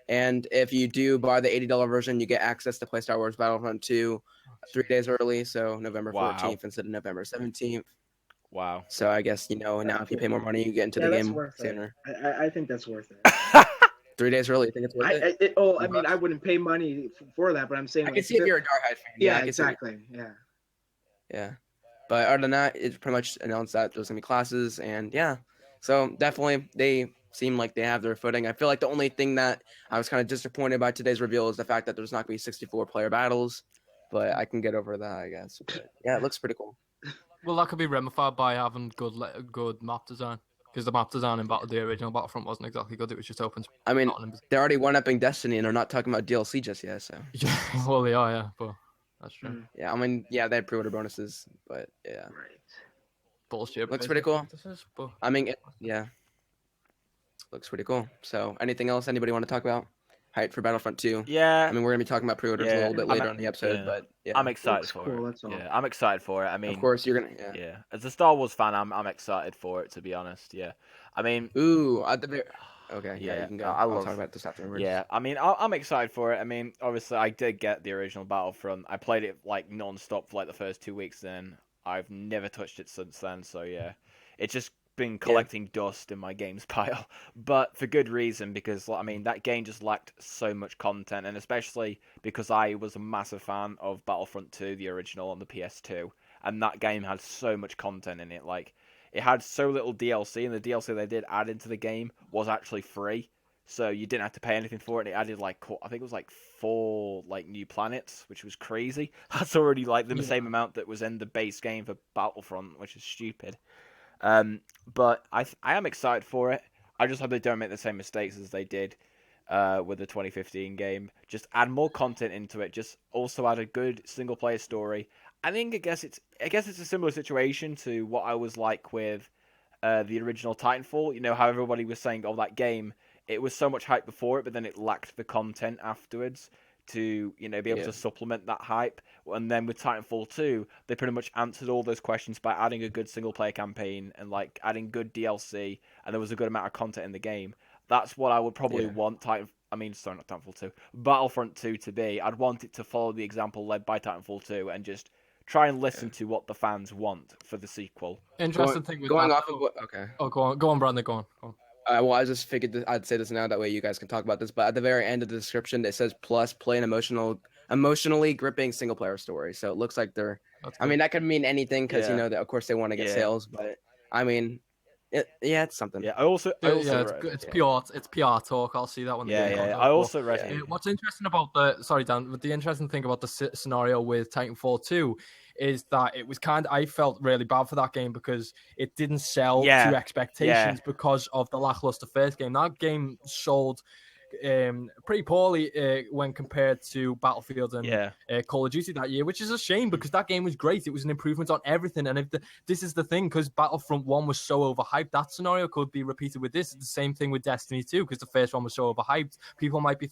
A: And if you do buy the $80 version, you get access to play Star Wars Battlefront 2 3 days early, so November
D: Wow.
A: 14th instead of November 17th.
D: Wow.
A: So I guess now if you pay more money, you get into
B: Yeah,
A: the
B: that's
A: game
B: worth
A: sooner.
B: it. I think that's worth it.
A: 3 days early, you think it's worth it?
B: I mean, I wouldn't pay money for that, but I'm saying
A: I
B: like,
A: can see if you're a Darkhide fan.
B: yeah,
A: I can see it.
B: exactly. Yeah.
A: Yeah. But other than that, it pretty much announced that there's gonna be classes, and yeah. So definitely, they seem like they have their footing. I feel like the only thing that I was kind of disappointed by today's reveal is the fact that there's not gonna be 64 player battles. But I can get over that, I guess. But yeah, it looks pretty cool.
E: Well, that could be ramified by having good map design. Because the map design in the original Battlefront wasn't exactly good. It was just open.
A: I mean, they're already one-upping Destiny, and they're not talking about DLC just yet. So
E: Well, they are, yeah, but that's true.
A: yeah, I mean, yeah, they had pre-order bonuses, but yeah,
B: Right.
E: Bullshit.
A: Looks pretty cool.
E: But
A: I mean, yeah, looks pretty cool. So anything else anybody want to talk about? Hype for Battlefront 2.
D: Yeah.
A: I mean, we're gonna be talking about pre-orders a
D: Yeah,
A: little bit
D: I'm
A: later
D: a-
A: on the episode,
D: yeah.
A: but yeah,
D: I'm excited
B: Looks
D: for
B: cool,
D: it.
B: that's all.
D: Yeah, I'm excited for it. I mean,
A: of course you're gonna. Yeah.
D: yeah, as a Star Wars fan, I'm excited for it. To be honest, yeah. I mean,
A: Ooh, at the very. Okay, yeah,
D: Yeah,
A: you can go.
D: I
A: I'll
D: love-
A: talk about this afterwards.
D: yeah. I mean, I'm excited for it. I mean, obviously, I did get the original Battlefront. I played it like non-stop for like the first 2 weeks. Then I've never touched it since then. So yeah, it's just been collecting dust in my games pile, but for good reason, because I mean that game just lacked so much content, and especially because I was a massive fan of Battlefront 2, the original on the PS2, and that game had so much content in it. Like, it had so little DLC, and the DLC they did add into the game was actually free, so you didn't have to pay anything for it. It added like, I think it was like 4 like new planets, which was crazy. That's already like the same amount that was in the base game for Battlefront, which is stupid. But I am excited for it. I just hope they don't make the same mistakes as they did with the 2015 game. Just add more content into it. Just also add a good single player story. I guess it's a similar situation to what I was like with the original Titanfall. You know how everybody was saying, "Oh, that game, it was so much hype before it, but then it lacked the content afterwards to be able to supplement that hype." And then with Titanfall 2, they pretty much answered all those questions by adding a good single player campaign and like adding good DLC, and there was a good amount of content in the game. That's what I would probably want not Titanfall 2, Battlefront 2 to be. I'd want it to follow the example led by Titanfall 2 and just try and listen to what the fans want for the sequel.
E: interesting thing with
A: going
E: that,
A: off of what. Okay.
E: Oh, go on, Brandon. Go on.
A: Well, I just figured I'd say this now. That way you guys can talk about this. But at the very end of the description, it says plus play an emotionally gripping single player story. So it looks like they're. I mean, that could mean anything because
D: Yeah.
A: that of course they want to get
D: Yeah.
A: sales. But I mean, it's something.
D: Yeah, I also
E: it's PR talk. I'll see that one.
D: I also read it.
E: What's interesting about the interesting thing about the scenario with Titanfall 2 is that it was I felt really bad for that game because it didn't sell to expectations because of the lackluster first game. That game sold pretty poorly when compared to Battlefield and Call of Duty that year, which is a shame because that game was great. It was an improvement on everything. And this is the thing, because Battlefront 1 was so overhyped, that scenario could be repeated with this. It's the same thing with Destiny 2 because the first one was so overhyped. People might be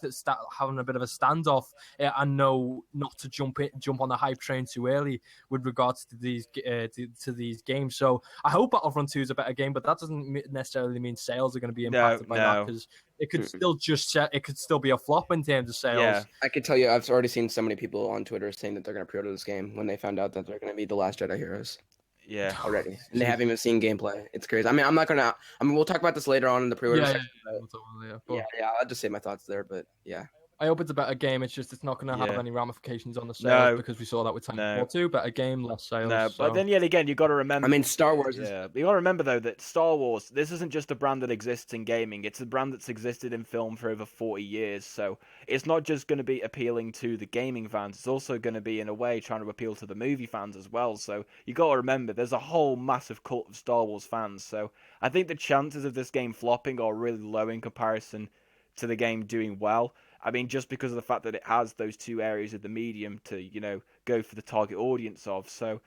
E: having a bit of a standoff and know not to jump on the hype train too early with regards to these games. So I hope Battlefront 2 is a better game, but that doesn't necessarily mean sales are going to be impacted by that because it could still be a flop in terms of sales.
D: Yeah.
A: I could tell you, I've already seen so many people on Twitter saying that they're going to pre-order this game when they found out that they're going to be the Last Jedi heroes.
D: Yeah.
A: Already, and they haven't even seen gameplay. It's crazy. I mean, we'll talk about this later on in the pre-order section. I'll just say my thoughts there, but yeah.
E: I hope it's a better game. It's just it's not going to have any ramifications on the sales because we saw that with Titanfall 2. Better game, less sales.
D: No, but then yet again, you got to remember.
A: I mean, Star Wars.
D: You got to remember though that Star Wars. This isn't just a brand that exists in gaming. It's a brand that's existed in film for over 40 years. So it's not just going to be appealing to the gaming fans. It's also going to be in a way trying to appeal to the movie fans as well. So you got to remember, there's a whole massive cult of Star Wars fans. So I think the chances of this game flopping are really low in comparison to the game doing well. I mean, just because of the fact that it has those two areas of the medium to, go for the target audience of. So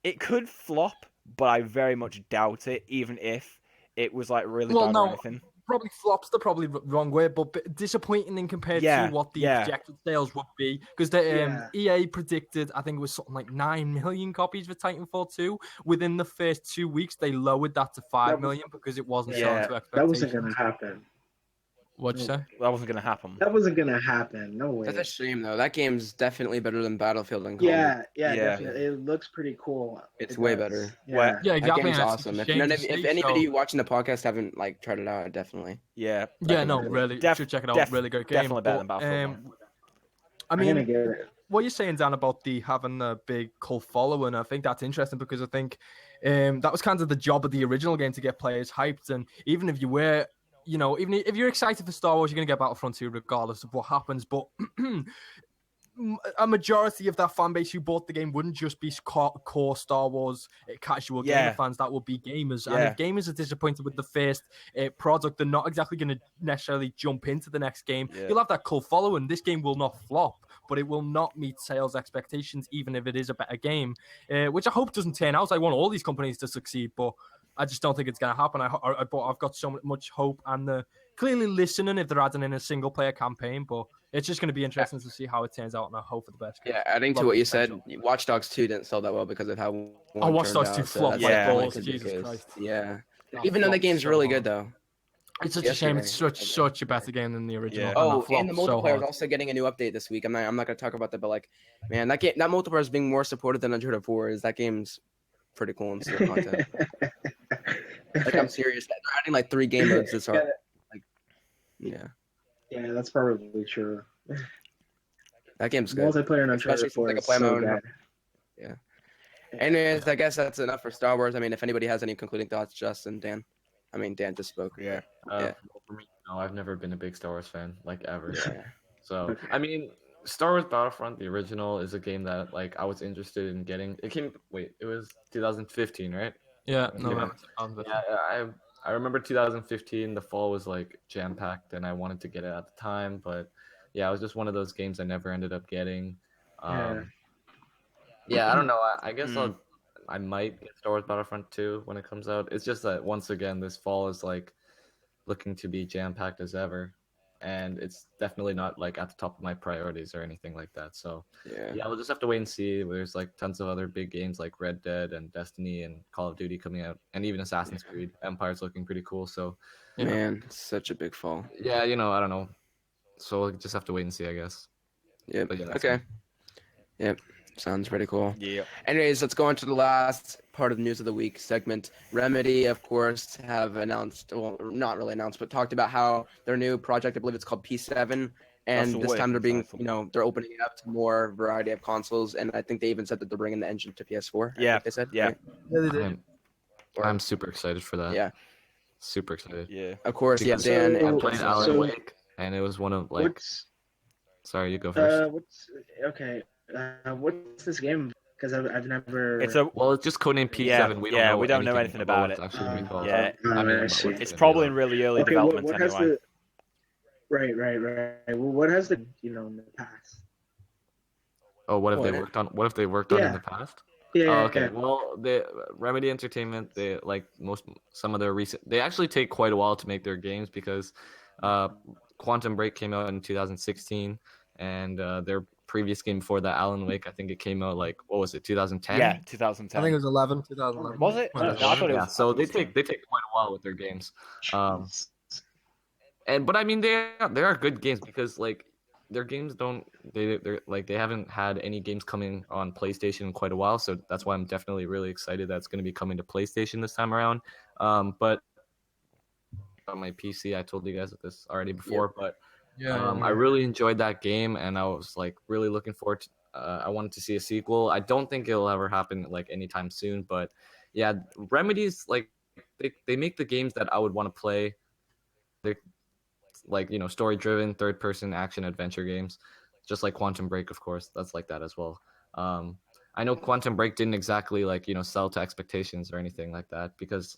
D: it could flop, but I very much doubt it, even if it was like really bad or anything.
E: Probably flops the probably wrong way, but disappointing in compared to what the projected sales would be. Because the EA predicted, I think it was something like 9 million copies for Titanfall 2. Within the first 2 weeks, they lowered that to 5 million because it wasn't selling to expectations.
B: That wasn't going to happen.
E: What'd you say?
D: That wasn't going to happen.
B: That wasn't gonna happen. No way.
A: That's a shame though. That game's definitely better than Battlefield and Call of
B: Yeah,
D: Yeah.
B: definitely. It looks pretty cool.
A: It's
B: It
A: way
B: does.
A: better.
B: Yeah.
E: Yeah,
A: That
E: exactly.
A: game's
E: and it's
A: awesome.
E: a
A: If,
E: shame
A: none
E: to
A: of, if
E: see,
A: anybody
E: so-
A: watching the podcast haven't like tried it out, definitely.
D: Yeah.
E: Yeah, no,
A: recommend it.
E: really,
D: Def-
E: should check it out.
D: def-
E: Really good game.
D: definitely better than
E: but,
D: Battlefield
E: I
B: I'm gonna
E: mean,
B: get it.
E: what you're saying, Dan, about the having a big cult following, I think that's interesting because I think that was kind of the job of the original game to get players hyped. And even if you were, even if you're excited for Star Wars, you're going to get Battlefront 2 regardless of what happens. But a majority of that fan base who bought the game wouldn't just be core Star Wars casual
D: Yeah.
E: gamer fans. That would be gamers. And
D: Yeah.
E: if gamers are disappointed with the first product, they're not exactly going to necessarily jump into the next game.
D: Yeah.
E: You'll have that cult following. This game will not flop, but it will not meet sales expectations, even if it is a better game, which I hope doesn't turn out. I want all these companies to succeed, but I just don't think it's going to happen. But I've got so much hope, and they're clearly listening if they're adding in a single player campaign. But it's just going to be interesting to see how it turns out, and I hope for the best.
A: Yeah, adding to
E: Love
A: what
E: the
A: you said,
E: potential.
A: Watch Dogs 2 didn't sell that well because of how one
E: Watch
A: turned
E: Dogs
A: out,
E: 2
A: so
E: flopped
A: that's
D: like
A: definitely
D: balls,
A: could be
E: Jesus
A: the case.
E: Christ.
A: Yeah.
E: That
A: Even though the
E: flopped
A: game's
E: so
A: really
E: hard.
A: good though.
E: It's such a shame. It's
A: Yesterday,
E: such a better game than the original.
D: Yeah.
E: and
A: Oh,
E: that flopped
A: and the
E: so
A: multiplayer is
E: hard.
A: also getting a new update this week. I'm not going to talk about that, but like, man, that multiplayer is being more supported than Uncharted 4 is. That game's pretty cool and still content. Like, I'm serious. They're adding like 3 game modes this hard. Like, yeah,
B: Yeah, that's probably true.
A: that game's good.
B: Multiplayer in
A: Especially
B: Uncharted
A: since,
B: 4
A: like, a
B: is
A: play
B: so
A: mode.
B: good.
A: Anyways, I guess that's enough for Star Wars. I mean, if anybody has any concluding thoughts, Justin, Dan. I mean, Dan just spoke.
D: Yeah.
A: Yeah.
C: Well, for me, no, I've never been a big Star Wars fan, like ever.
A: Yeah.
C: So, I mean, Star Wars Battlefront, the original, is a game that like I was interested in getting. It was 2015, right?
E: Yeah,
C: Yeah.
E: no,
C: Yeah, I remember 2015. The fall was like jam packed, and I wanted to get it at the time, but yeah, it was just one of those games I never ended up getting. Yeah, I don't know. I guess I might get Star Wars Battlefront 2 when it comes out. It's just that once again, this fall is like looking to be jam packed as ever, and it's definitely not like at the top of my priorities or anything like that. So
A: Yeah.
C: yeah, we'll just have to wait and see. There's like tons of other big games like Red Dead and Destiny and Call of Duty coming out, and even Assassin's Creed. Empire's looking pretty cool. So
E: Yeah.
A: Man, such a big fall.
C: yeah, I don't know. So we'll just have to wait and see, I guess.
A: Yeah.
C: But yeah, that's
A: Okay. Yep. Sounds pretty cool.
D: Yeah.
A: Anyways, let's go on to the last part of the news of the week segment. Remedy, of course, have announced, well, not really announced, but talked about how their new project, I believe it's called P7, and
D: That's
A: this time they're being,
D: insightful.
A: they're opening it up to more variety of consoles, and I think they even said that they're bringing the engine to PS4. I
D: Yeah,
A: think they said.
D: yeah.
A: right?
E: Yeah, they did.
C: I'm super excited for that.
A: Yeah.
C: Super excited.
D: Yeah.
A: Of course, yeah,
C: Because
A: Dan.
B: So-
C: I
A: and
C: played
B: So-
C: Alan Wake, and it was one of like.
B: What's
C: Sorry, you go first.
B: what's this game? Because I've never.
D: It's a.
C: Well, it's just codenamed P7.
D: Yeah,
C: We don't know
D: anything about
C: what
D: it.
C: it's actually gonna be called.
D: Yeah.
C: I mean,
B: I see.
D: It's probably in really early
B: Okay,
D: development
B: what has
D: anyway.
B: the? Right. Well, what has the in the past?
C: Oh, what have they
A: What?
C: worked on? What have they worked on in
B: Yeah.
C: the past?
B: Yeah.
C: Oh, okay.
B: yeah.
C: Well, the Remedy Entertainment, they like some of their recent. They actually take quite a while to make their games because Quantum Break came out in 2016, and their previous game before that, Alan Wake, I think it came out like what was it, 2010?
D: Yeah, 2010.
E: I think it was 2011.
D: Was it?
E: When
D: No,
E: it
D: I thought it
C: Yeah.
D: was.
C: So they take quite a while with their games. But I mean they are good games because like their games they're like they haven't had any games coming on PlayStation in quite a while, so that's why I'm definitely really excited that it's going to be coming to PlayStation this time around. But on my PC, I told you guys this already before, but I really enjoyed that game, and I was like really looking forward to. I wanted to see a sequel. I don't think it'll ever happen like anytime soon, but yeah, Remedy's like they make the games that I would want to play. They're like story driven, third person action adventure games, just like Quantum Break, of course. That's like that as well. I know Quantum Break didn't exactly like sell to expectations or anything like that because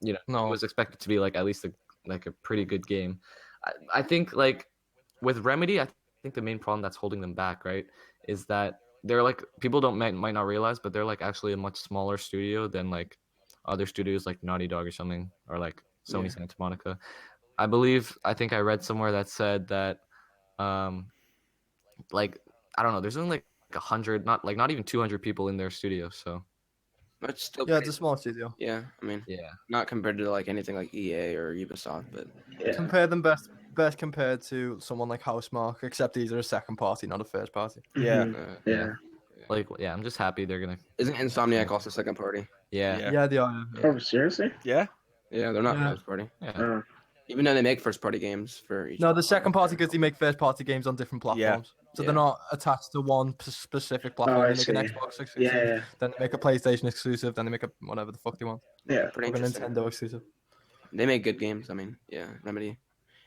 C: it was expected to be like at least a pretty good game. I think like with Remedy, I think the main problem that's holding them back, right, is that they're like people might not realize, but they're like actually a much smaller studio than like other studios like Naughty Dog or something, or like Sony Santa Monica. I think I read somewhere that said that like I don't know, there's only like 100, not even 200 people in their studio, so
A: But still,
E: Yeah, it's a small studio.
A: yeah. I mean,
C: yeah.
A: not compared to like anything like EA or Ubisoft, but
B: Yeah.
E: Compare them best best compared to someone like Housemarque, except these are a second party, not a first party.
D: Yeah.
B: Mhm.
C: Yeah.
B: Yeah.
C: Like, yeah, I'm just happy they're gonna.
A: Isn't Insomniac also second party?
C: Yeah.
D: Yeah.
E: Yeah, they are.
B: Oh, seriously?
D: Yeah.
A: Yeah, they're not
E: Yeah.
A: first party.
C: Yeah.
A: Even though they make first party games for each.
E: No, the second party because they make first party games on different platforms. So
A: Yeah.
E: they're not attached to one specific platform.
B: I
E: They make an
B: see.
E: Xbox exclusive,
B: Yeah.
E: then they make a PlayStation exclusive, then they make a whatever the fuck they want.
B: Yeah.
A: Pretty
E: Like a
A: interesting.
E: Nintendo exclusive.
A: They make good games. I mean, yeah, Remedy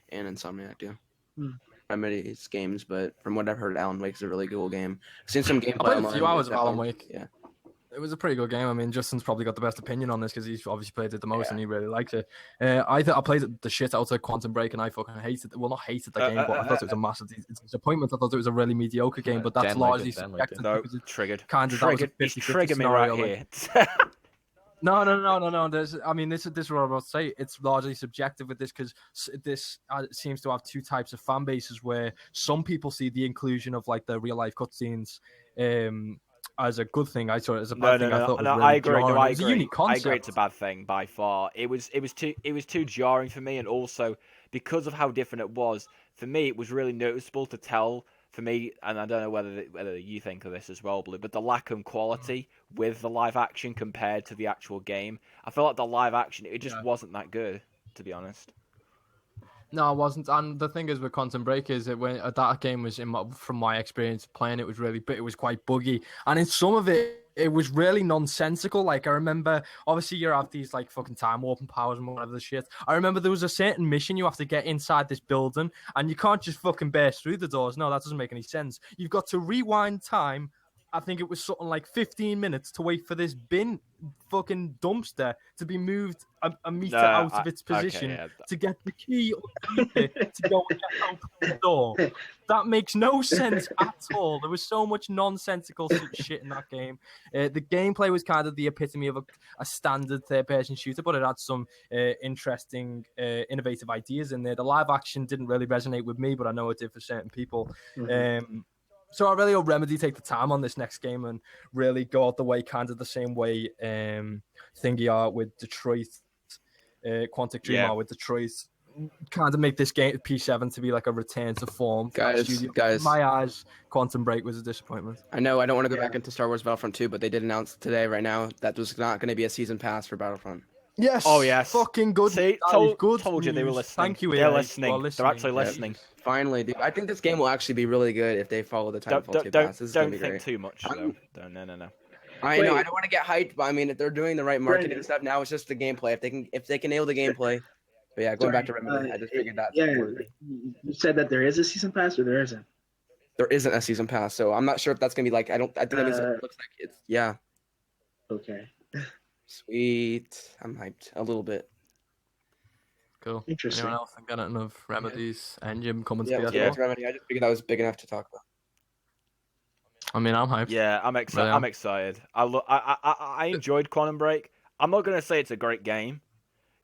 A: and Insomniac do.
B: Hmm.
A: Remedy's games, but from what I've heard, Alan Wake's a really cool game. I've seen some gameplay
E: I played a
A: online.
E: few hours
A: It's
E: of Alan
A: definitely-
E: Wake.
A: Yeah.
E: It was a pretty good game. I mean, Justin's probably got the best opinion on this because he's obviously played it the most
A: Yeah.
E: and he really likes it. I played the shit out of Quantum Break and I fucking hated it. Well, not hated the game, but I thought it was a massive disappointment. I thought it was a really mediocre game, but that's
C: Dan liked
E: largely
C: it, Dan liked
E: subjective
C: it.
D: No,
E: because it's
D: triggered.
E: kind of that was a
D: Triggered. He's
E: 50-50
D: triggered me right
E: scenario,
D: here.
E: No. This is what I'm about to say. It's largely subjective with this because this seems to have two types of fan bases where some people see the inclusion of like the real life cutscenes as a good thing. I saw it as a bad thing. I thought it was really
D: I agree.
E: jarring.
D: No, I
E: It was a
D: agree.
E: unique
D: I
E: concept.
D: agree. It's a bad thing by far. It was too jarring for me, and also because of how different it was for me, it was really noticeable to tell. For me, and I don't know whether you think of this as well, Blue, but the lack of quality with the live action compared to the actual game, I feel like the live action it just wasn't that good, to be honest.
E: No, it wasn't. And the thing is with Quantum Break is that when that game was from my experience playing it was really, but it was quite buggy, and in some of it. It was really nonsensical. Like, I remember, obviously, you have these, like, fucking time warping powers and whatever the shit. I remember there was a certain mission you have to get inside this building, and you can't just fucking burst through the doors. No, that doesn't make any sense. You've got to rewind time. I think it was something like 15 minutes to wait for this bin fucking dumpster to be moved a meter out of its position to get the key underneath it to go and get out the door. That makes no sense at all. There was so much nonsensical shit in that game. The gameplay was kind of the epitome of a standard third-person shooter, but it had some interesting, innovative ideas in there. The live action didn't really resonate with me, but I know it did for certain people.
B: Mhm.
E: So I really hope Remedy take the time on this next game and really go out the way, kind of the same way Thingy are with Detroit, Quantic Dream are with Detroit. Kind of make this game P7 to be like a return to form.
A: Guys,
E: In my eyes, Quantum Break was a disappointment.
A: I know I don't want to go back into Star Wars Battlefront 2, but they did announce today, right now, that there's not going to be a season pass for Battlefront.
E: Yes.
D: Oh, yes.
E: Fucking good.
D: See,
E: That is good
D: told you they were
E: news.
D: listening.
E: Thank you,
D: They're
E: EA.
D: listening.
E: You are
D: They're actually
A: Yeah.
D: listening.
A: Finally, dude. I think this game will actually be really good if they follow the Titanfall 2 pass. This is
D: Don't
A: going to be
D: think
A: great.
D: too much, though. No.
A: I know
B: Wait.
A: I don't want to get hyped, but I mean, if they're doing the right marketing
B: Brandon.
A: stuff now, it's just the gameplay. If they can nail the gameplay. But yeah, going back to Remedy, I just figured that.
B: Yeah, you said that there is a season pass or there isn't.
A: There isn't a season pass, so I'm not sure if that's gonna be like. I think that means it looks like it's
B: Okay,
A: sweet. I'm hyped a little bit.
E: Cool.
B: interesting.
E: Anyone else think anything of Remedy's engine coming to
A: Yeah,
E: PS4?
A: yeah. Remedy. I just figured that was big enough to talk about.
E: I mean, I'm hyped.
D: Yeah, I'm excited.
E: Really?
D: I'm excited. I enjoyed Quantum Break. I'm not gonna say it's a great game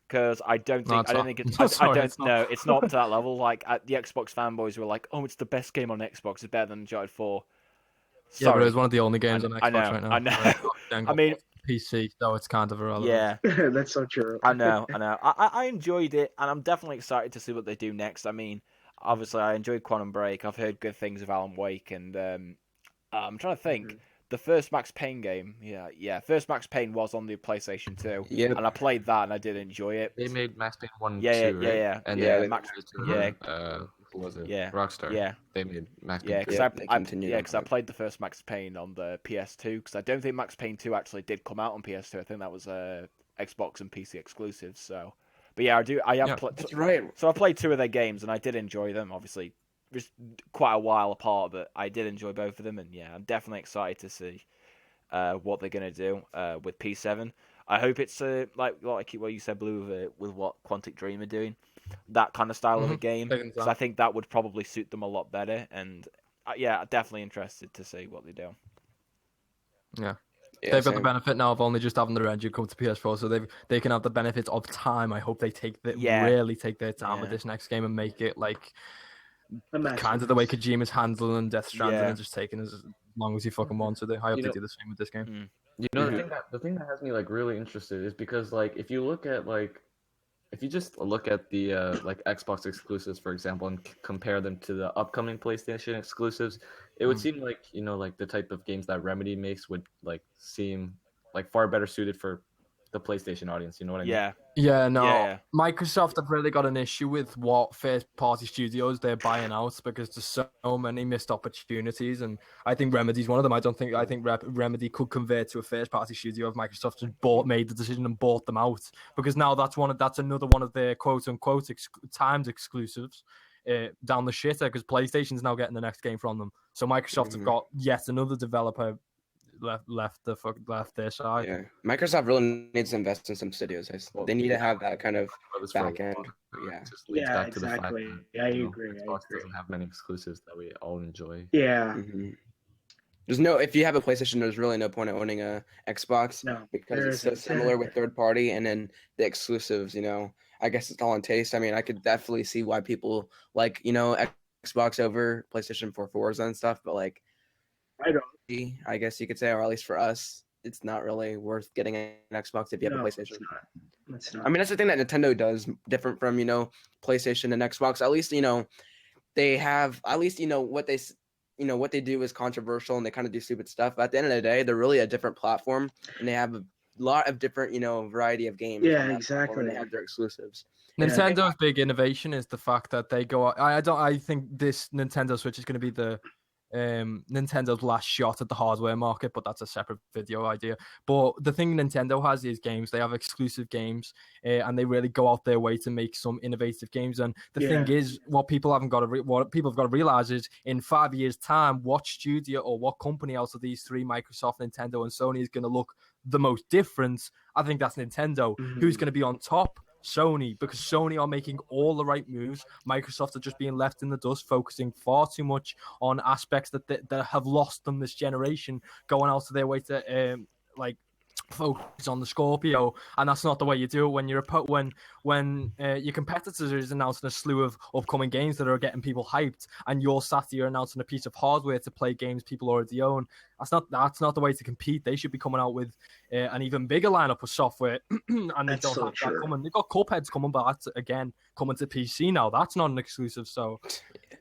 D: because I don't
E: No,
D: think
E: it's
D: I don't
E: not.
D: think it's.
E: No,
D: I
E: sorry,
D: don't
E: it's not.
D: know. It's not to that level. Like the Xbox fanboys were like, "Oh, it's the best game on Xbox. It's better than Uncharted 4."
E: Yeah, but
D: Sorry.
E: it was one of the only games on Xbox
D: I know,
E: right now.
D: I know.
E: Then
D: I mean,
E: PC, so it's kind of irrelevant.
D: yeah,
B: That's so true.
D: I know. I enjoyed it, and I'm definitely excited to see what they do next. I mean, obviously, I enjoyed Quantum Break. I've heard good things of Alan Wake, and I'm trying to think.
B: Mhm.
D: The first Max Payne game, first Max Payne was on the PlayStation 2,
A: Yep.
D: and I played that, and I did enjoy it.
C: They made Max Payne 1 and
D: Yeah,
C: 2,
D: yeah,
C: right?
D: yeah.
C: And
A: Yeah,
C: then
D: Max-
C: yeah.
D: yeah.
C: Who was it?
D: Yeah.
C: Rockstar.
D: Yeah,
C: They made Max Payne
D: yeah,
C: 3.
D: because
A: Yeah, they continued on
D: I
A: that.
D: played the first Max Payne on the PS2, because I don't think Max Payne 2 actually did come out on PS2. I think that was Xbox and PC exclusive. So, but yeah, I have
E: Yeah,
D: played.
A: That's right.
D: So I played two of their games, and I did enjoy them. Obviously, just quite a while apart, but I did enjoy both of them, and yeah, I'm definitely excited to see what they're gonna do with P7. I hope it's like what you said, Blue, with what Quantic Dream are doing, that kind of style of a game.
E: Taking
D: Because
E: time.
D: I think that would probably suit them a lot better, and yeah, definitely interested to see what they do.
E: Yeah.
A: Yeah,
E: They've got the
A: same.
E: benefit now of only just having their engine come to PS4, so they can have the benefits of time. I hope they
D: Yeah.
E: really take their time with
D: Yeah.
E: this next game and make it like
B: Imagine.
E: kind of the way Kojima's handling Death Stranding
D: Yeah.
E: and just taking as long as he fucking wants to do. I hope
C: You
E: they
C: know-
E: do the same with this game.
C: You know,
A: Mhm.
C: the thing that has me like really interested is because like if you look at like if you just look at the like Xbox exclusives, for example, and compare them to the upcoming PlayStation exclusives, it would seem like like the type of games that Remedy makes would like seem like far better suited for the PlayStation audience. You know what I mean?
D: Yeah.
E: Yeah, no.
D: Yeah.
E: Microsoft have really got an issue with what first-party studios they're buying out because there's so many missed opportunities, and I think Remedy's one of them. I think Remedy could convert to a first-party studio if Microsoft just made the decision and bought them out, because now that's another one of their quote-unquote timed exclusives down the shitter, because PlayStation's now getting the next game from them. So Microsoft have got yet another developer left their side.
A: Yeah, Microsoft really needs to invest in some studios. They need to have that kind of back end. Yeah.
C: It just leads
B: Yeah,
C: back to the fact
B: exactly.
C: that,
B: I
C: you know,
B: agree. I
C: Xbox
B: agree.
C: doesn't have many exclusives that we all enjoy.
B: Yeah.
A: If you have a PlayStation, there's really no point in owning a Xbox
B: No,
A: because
B: there
A: it's so
B: isn't.
A: similar with third party, and then the exclusives. I guess it's all in taste. I mean, I could definitely see why people like Xbox over PlayStation for Forza and stuff, but like,
B: I don't.
A: I guess you could say, or at least for us, it's not really worth getting an Xbox if you have a
B: No,
A: PlayStation.
B: it's not. It's not.
A: I mean, that's the thing that Nintendo does different from PlayStation and Xbox. At least they have what they do is controversial and they kind of do stupid stuff. But at the end of the day, they're really a different platform and they have a lot of different variety of games.
B: Yeah,
A: on that platform,
B: exactly.
A: and they have their exclusives.
E: Nintendo's big innovation is the fact that they go. I think this Nintendo Switch is going to be the Nintendo's last shot at the hardware market, but that's a separate video idea. But the thing Nintendo has is games. They have exclusive games, and they really go out their way to make some innovative games. And the thing is, what people have got to realize is, in 5 years' time, what studio or what company out of these three, Microsoft, Nintendo, and Sony, is going to look the most different? I think that's Nintendo.
B: Mhm.
E: Who's going to be on top? Sony, because Sony are making all the right moves. Microsoft are just being left in the dust, focusing far too much on aspects that have lost them this generation, going out of their way to focus on the Scorpio, and that's not the way you do it when you're when your competitors is announcing a slew of upcoming games that are getting people hyped, and you're sat here announcing a piece of hardware to play games people already own. That's not the way to compete. They should be coming out with an even bigger lineup of software, and they don't have that coming. They've got Cuphead's coming, but that's again coming to PC now. That's not an exclusive. So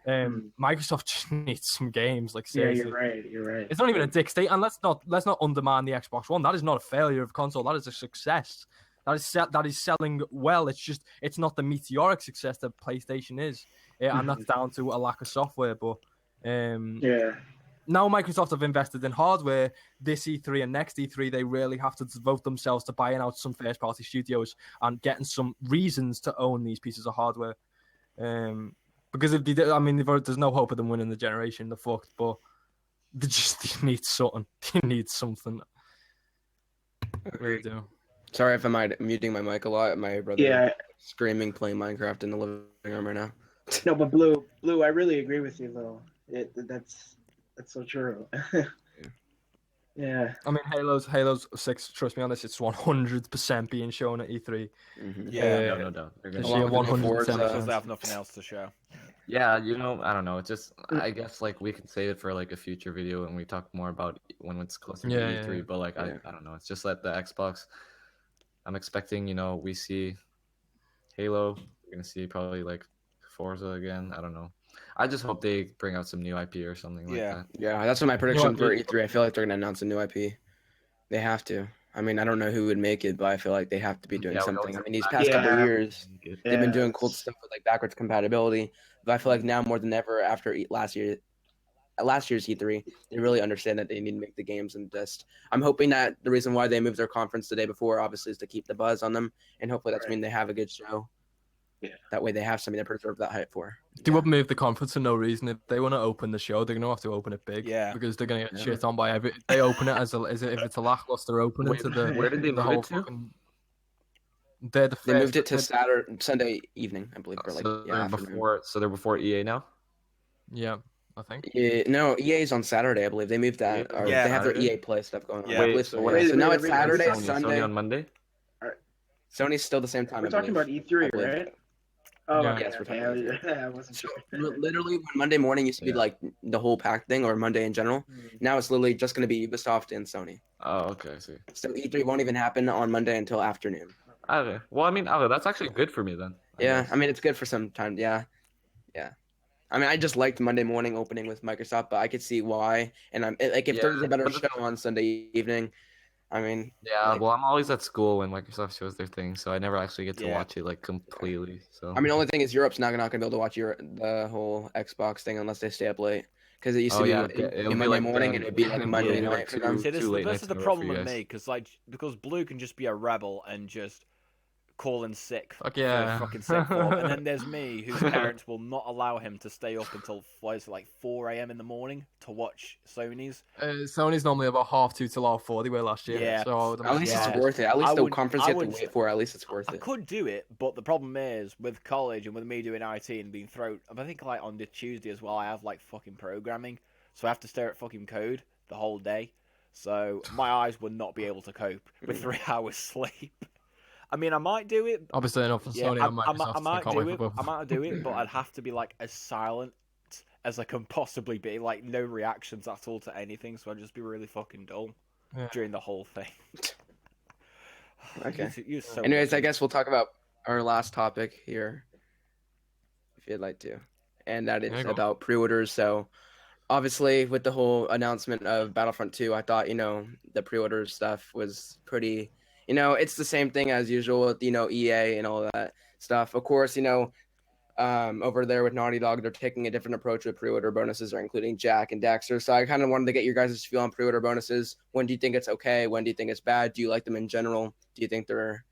E: Microsoft just needs some games. Like, seriously.
B: Yeah, you're right.
E: It's not even a dick state, and let's not undermine the Xbox One. That is not a failure of console. That is a success. That is selling well. It's not the meteoric success that PlayStation is, and that's down to a lack of software. But now Microsoft have invested in hardware. This E3 and next E3, they really have to devote themselves to buying out some first-party studios and getting some reasons to own these pieces of hardware. Because if there's no hope of them winning the generation. They're fucked. But they need something. They need something. Really do.
A: Sorry if I'm muting my mic a lot. My brother screaming playing Minecraft in the living room right now.
B: No, but Blue, I really agree with you though. That's so true. Yeah.
E: I mean, Halo's 6. Trust me on this. It's 100% being shown at E3.
A: Mm-hmm.
D: Yeah,
C: no doubt. They're
E: This
C: gonna
E: year,
A: Along with the
E: 100%.
A: Forza.
D: because they have nothing else to show.
C: Yeah, I don't know. It's just, I guess like we can save it for like a future video and we talk more about when it's closer to E3.
E: Yeah.
C: But like, I don't know. It's just like the Xbox. I'm expecting, we see Halo. We're gonna see probably like Forza again. I don't know. I just hope they bring out some new IP or something like that.
A: Yeah, that's what my prediction for E3. I feel like they're gonna announce a new IP. They have to. I mean, I don't know who would make it, but I feel like they have to be doing something. I mean, these past couple of years, they've been doing cool stuff with like backwards compatibility. But I feel like now more than ever, after last year's E3, they really understand that they need to make the games. And just, I'm hoping that the reason why they moved their conference the day before, obviously, is to keep the buzz on them, and hopefully that's mean they have a good show.
B: Yeah.
A: That way they have something to preserve that hype for.
E: They wouldn't move the conference for no reason. If they want to open the show, they're gonna have to open it big.
D: Yeah.
E: Because they're gonna get shit on by every. They open it as if it's a lackluster opening to the.
C: Where did they
E: the
C: move
E: whole
C: it to?
E: fucking. They're the
A: They moved it
E: first-
A: to Sunday evening, I believe, or like
C: So they're
A: afternoon.
C: before EA now.
E: Yeah, I think.
A: Yeah, no, EA's on Saturday, I believe. They moved that. Or
D: Yeah.
A: they have their
C: Saturday?
A: EA Play stuff going on.
D: Yeah.
A: I believe so. So now it's Saturday,
C: Sony,
A: Sunday.
C: Sony on Monday.
A: Sony's still the same time.
B: We're
A: I
B: talking
A: believe.
B: about E3,
A: I believe.
B: right? Oh,
E: Yeah.
B: okay,
A: Yes, we're
B: okay.
A: talking about
B: I wasn't sure.
A: Literally, when Monday morning used to be
C: Yeah.
A: like the whole pack thing, or Monday in general. Now it's literally just going to be Ubisoft and Sony.
C: Oh, okay, I see.
A: So E3 won't even happen on Monday until afternoon.
C: Okay. Well, I mean, okay, that's actually good for me then.
A: Yeah,
C: guess.
A: I mean it's good for some time. Yeah, yeah. I mean, I just liked Monday morning opening with Microsoft, but I could see why. And I'm like, if
C: Yeah,
A: there's a better
C: but
A: show on Sunday evening, I mean,
C: yeah,
A: like,
C: well, I'm always at school when Microsoft shows their thing, so I never actually get to
D: Yeah.
C: watch it like completely. So.
A: I mean, the only thing is Europe's not gonna be able to watch the whole Xbox thing unless they stay up late. Because it used to
C: Oh
A: be
C: yeah,
A: it'd
C: it'll
A: be
C: be
A: Monday
C: like
A: morning and it'd be like Monday
C: it'll be
A: night for them.
D: See,
C: two late
D: this
C: nights
D: is the
C: in a row
D: problem
C: for you
D: with
C: guys.
D: me, because Blue can just be a rebel and just call in sick
E: Fuck
D: for
E: yeah.
D: fucking sick form, and then there's me, whose parents will not allow him to stay up until like 4 a.m. in the morning to watch Sony's.
E: Sony's normally about 2:30 till 4:40 they were last year.
D: Yeah.
E: So I would
A: At least
E: imagine
A: it's
D: Yeah.
A: worth it. At least
D: I
A: the
D: would-
A: conference
D: I
A: you have to
D: would-
A: wait for. At least it's worth
D: I
A: it.
D: could do it, but the problem is with college and with me doing IT and being thrown. I think like on the Tuesday as well, I have like fucking programming, so I have to stare at fucking code the whole day. So my eyes would not be able to cope with 3 hours sleep. I mean, I might do it.
E: obviously enough for
D: Yeah,
E: Sony and
D: I
E: Microsoft.
D: might
E: can't
D: do
E: wait
D: it.
E: for both.
D: I might do it, but I'd have to be like as silent as I can possibly be. Like no reactions at all to anything, so I'd just be really fucking dull
E: Yeah.
D: during the whole thing.
A: Okay.
D: You're so
A: Anyways, I
D: lucky.
A: guess we'll talk about our last topic here, if you'd like to, and that is
E: Yeah, go.
A: about pre-orders. So, obviously, with the whole announcement of Battlefront 2, I thought the pre-order stuff was pretty. It's the same thing as usual with EA and all that stuff. Of course, over there with Naughty Dog, they're taking a different approach with pre-order bonuses, or including Jack and Dexter. So I kind of wanted to get your guys' feel on pre-order bonuses. When do you think it's okay? When do you think it's bad? Do you like them in general? Do you think they're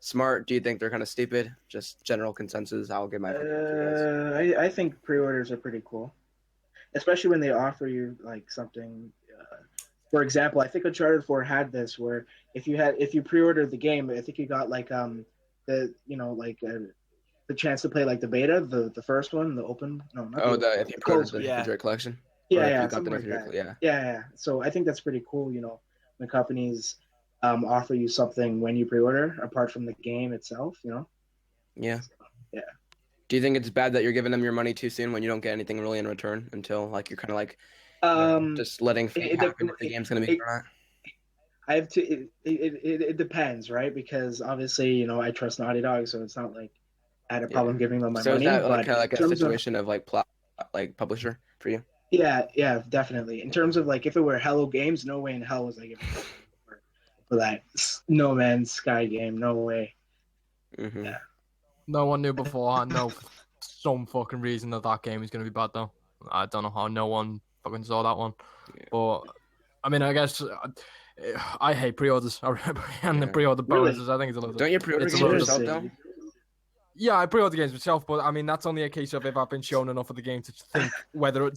A: smart? Do you think they're kind of stupid? Just general consensus. I'll give my opinion.
B: I think pre-orders are pretty cool, especially when they offer you like something. For example, I think Uncharted 4 had this where if you pre-ordered the game, I think you got like the the chance to play like the beta, the first one, the open. No, not
A: Oh,
B: the
A: if you pre-ordered the
D: Yeah.
A: Ninja collection. Or
B: yeah,
A: if
B: yeah,
A: you got
B: something
A: the
B: like
A: Ninja-
B: that.
A: yeah.
B: Yeah. So I think that's pretty cool. When companies offer you something when you pre-order, apart from the game itself.
A: Yeah.
B: Yeah.
A: Do you think it's bad that you're giving them your money too soon when you don't get anything really in return until like you're kind of like just letting fate
B: it-
A: happen if the game's gonna be
B: it-
A: or not?
B: I have to. It depends, right? Because obviously, I trust Naughty Dog, so it's not like I had a problem giving them my
A: So is
B: money.
A: that
B: but
A: kind of like
B: in
A: a
B: terms of-
A: situation of like publisher for you?
B: Yeah, definitely. In terms of like if it were Hello Games, no way in hell was I giving for that No Man's Sky game. No way.
A: Mm-hmm.
B: Yeah.
E: No one knew beforehand. No, for some fucking reason that game is going to be bad though. I don't know how no one fucking saw that one.
A: Yeah.
E: But I mean, I guess I hate pre-orders and the
A: Yeah.
E: pre-order
B: Really?
E: bonuses. I think it's a little.
A: Don't you pre-order
E: It's a
A: games
E: load of
A: yourself
B: shit.
A: though?
E: Yeah, I pre-order games myself, but I mean that's only a case of if I've been shown enough of the game to think whether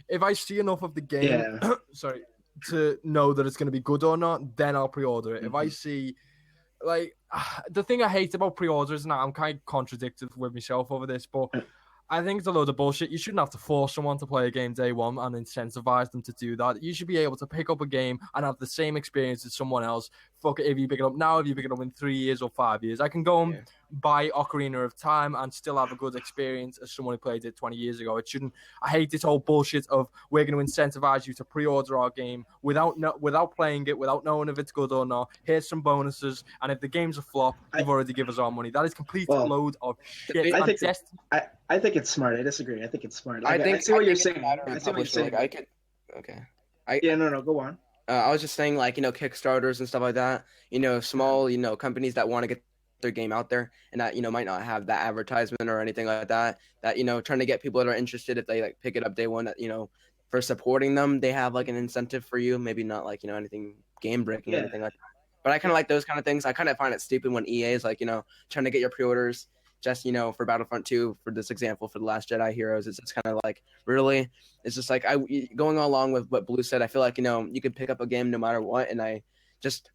E: if I see enough of the game,
B: Yeah.
E: sorry, to know that it's going to be good or not, then I'll pre-order it. If I
B: Mhm.
E: see, like, the thing I hate about pre-orders, and I'm kind of contradictory with myself over this, but I think it's a load of bullshit. You shouldn't have to force someone to play a game day one and incentivize them to do that. You should be able to pick up a game and have the same experience as someone else. Fuck it, if you pick it up now, if you pick it up in 3 years or 5 years. I can go and
A: Yeah.
E: buy Ocarina of Time and still have a good experience as someone who played it 20 years ago. It shouldn't. I hate this whole bullshit of we're going to incentivize you to pre-order our game without playing it, without knowing if it's good or not. Here's some bonuses, and if the game's a flop, you've already given us our money. That is complete
B: Well,
E: load of shit.
A: I
E: And
B: think-
E: Destiny-
B: I think it's smart. I disagree. I think it's smart.
A: I
B: Like,
A: think
B: I see what you're
A: it's a
B: saying.
A: matter of
B: I see what you're
A: publisher,
B: saying.
A: like, I could. Okay.
B: Yeah, no, go on.
A: I was just saying, like, Kickstarters and stuff like that. Small, companies that want to get their game out there and that, might not have that advertisement or anything like that. That, trying to get people that are interested if they like pick it up day one. That, for supporting them, they have like an incentive for you. Maybe not like anything game breaking or
B: Yeah.
A: anything like that. But I kind of like those kind of things. I kind of find it stupid when EA is like, trying to get your pre-orders. Just for Battlefront 2, for this example, for The Last Jedi Heroes, it's just kind of like, really, it's just like going along with what Blue said. I feel like you could pick up a game no matter what, and I just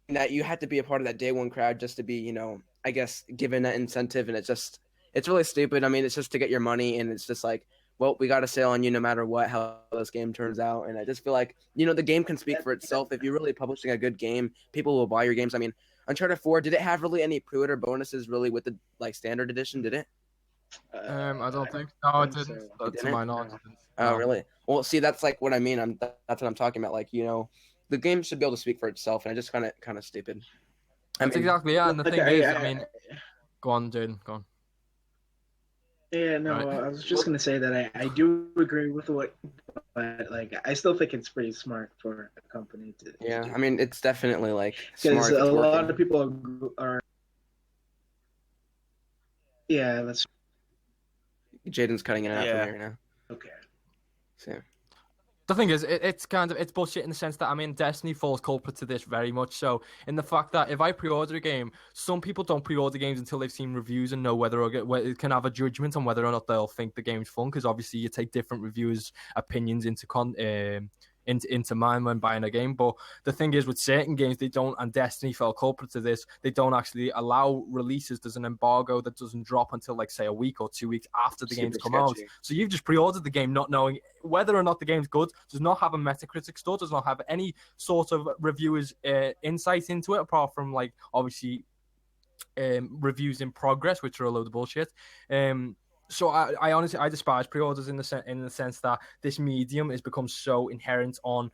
A: that you had to be a part of that day one crowd just to be I guess given that incentive, and it's really stupid. I mean, it's just to get your money, and it's just like, well, we got a sale on you no matter what how this game turns out, and I just feel like the game can speak for itself. If you're really publishing a good game, people will buy your games. I mean, Uncharted 4, did it have really any pre-order bonuses really with the like standard edition? Did it?
E: I don't think. No, it
B: think
E: didn't.
B: so.
E: To
A: didn't?
E: my knowledge, it didn't.
A: Oh,
E: No.
A: really? Well, see, that's like what I mean. That's what I'm talking about. Like, the game should be able to speak for itself, and I just kind of stupid.
E: That's
A: mean,
E: exactly it. And the
B: Like,
E: thing is, I mean, go on, Jaden, go on.
B: Yeah, no,
E: Right.
B: I was just gonna say that I do agree with what, but like I still think it's pretty smart for a company to
A: yeah,
B: do.
A: I mean, it's definitely like
B: Because
A: smart if
B: a
A: it's
B: lot
A: working.
B: of people are yeah, that's
A: Jaden's cutting it out
D: Yeah.
A: from here now.
B: okay.
A: So,
E: The thing is, it's kind of it's bullshit in the sense that I mean, Destiny falls culprit to this very much so. In the fact that if I pre-order a game, some people don't pre-order games until they've seen reviews and know whether it can have a judgment on whether or not they'll think the game's fun. Because obviously, you take different reviewers' opinions into mind when buying a game. But the thing is, with certain games, they don't, and Destiny fell culprit to this. They don't actually allow releases. There's an embargo that doesn't drop until like say a week or 2 weeks after the game's
A: super
E: come out.
A: sketchy.
E: So you've just pre-ordered the game not knowing whether or not the game's good, does not have a Metacritic score, does not have any sort of reviewers' insight into it, apart from like obviously reviews in progress, which are a load of bullshit. So I honestly despise pre-orders in the sense that this medium has become so inherent on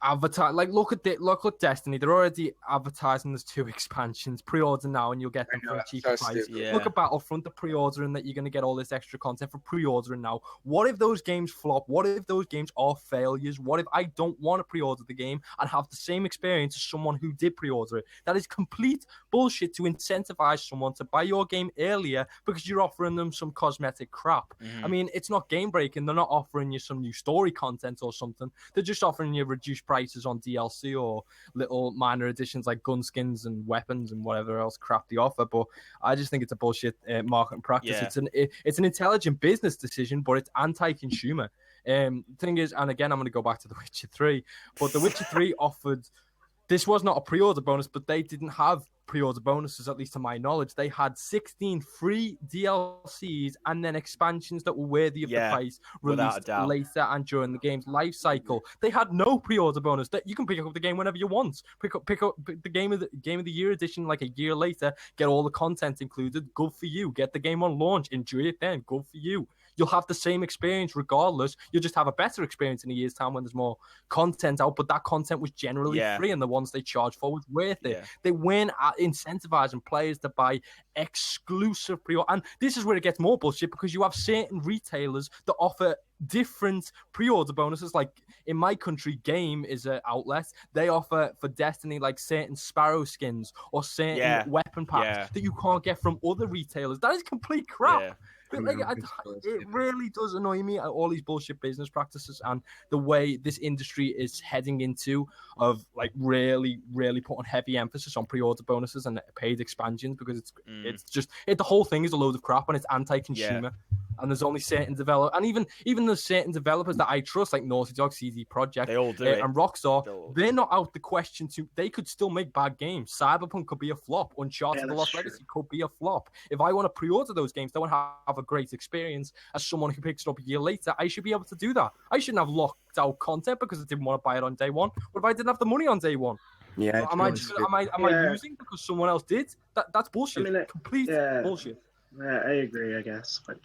E: advertise. Like look at Destiny, they're already advertising there's 2 expansions. Pre-order now and you'll get them
A: I
E: for
A: know,
E: a cheaper
A: so
E: price.
A: stupid.
D: Yeah.
E: Look at Battlefront, the pre-ordering that you're going to get all this extra content for pre-ordering now. What if those games flop? What if those games are failures? What if I don't want to pre-order the game and have the same experience as someone who did pre-order it? That is complete bullshit to incentivize someone to buy your game earlier because you're offering them some cosmetic crap. I mean, it's not game breaking. They're not offering you some new story content or something. They're just offering you reduced prices on DLC or little minor additions like gun skins and weapons and whatever else crap they offer. But I just think it's a bullshit marketing practice.
D: Yeah.
E: It's an intelligent business decision, but it's anti-consumer. Thing is, and again, I'm going to go back to The Witcher 3, but The Witcher 3 offered. This was not a pre-order bonus, but they didn't have pre-order bonuses, at least to my knowledge. They had 16 free DLCs and then expansions that were worthy of the price,
D: without a
E: released
D: doubt.
E: later and during the game's life cycle. They had no pre-order bonus. That you can pick up the game whenever you want. Pick up the game of the year edition like a year later. Get all the content included. Good for you. Get the game on launch. Enjoy it then. Good for you. You'll have the same experience regardless. You'll just have a better experience in a year's time when there's more content out. But that content was generally free, and the ones they charged for was worth it.
D: Yeah.
E: They weren't incentivizing players to buy exclusive pre-order. And this is where it gets more bullshit because you have certain retailers that offer different pre-order bonuses. Like in my country, Game is an outlet. They offer for Destiny like certain Sparrow skins or certain weapon packs that you can't get from other retailers. That is complete crap.
D: Yeah.
E: Like, it really does annoy me, all these bullshit business practices and the way this industry is heading into of like really putting heavy emphasis on pre-order bonuses and paid expansions because it's just the whole thing is a load of crap and it's anti-consumer. And there's only certain developers, and even there's certain developers that I trust, like Naughty Dog, CD Projekt,
D: they all do it.
E: and Rockstar. They're not out the question to. They could still make bad games. Cyberpunk could be a flop. Uncharted: The Lost Legacy could be a flop. If I want to pre-order those games, I want to have a great experience. As someone who picks it up a year later, I should be able to do that. I shouldn't have locked out content because I didn't want to buy it on day one. What if I didn't have the money on day one?
A: Yeah,
E: am I losing because someone else did? That's bullshit.
B: I mean,
E: complete bullshit.
B: I agree, I guess, but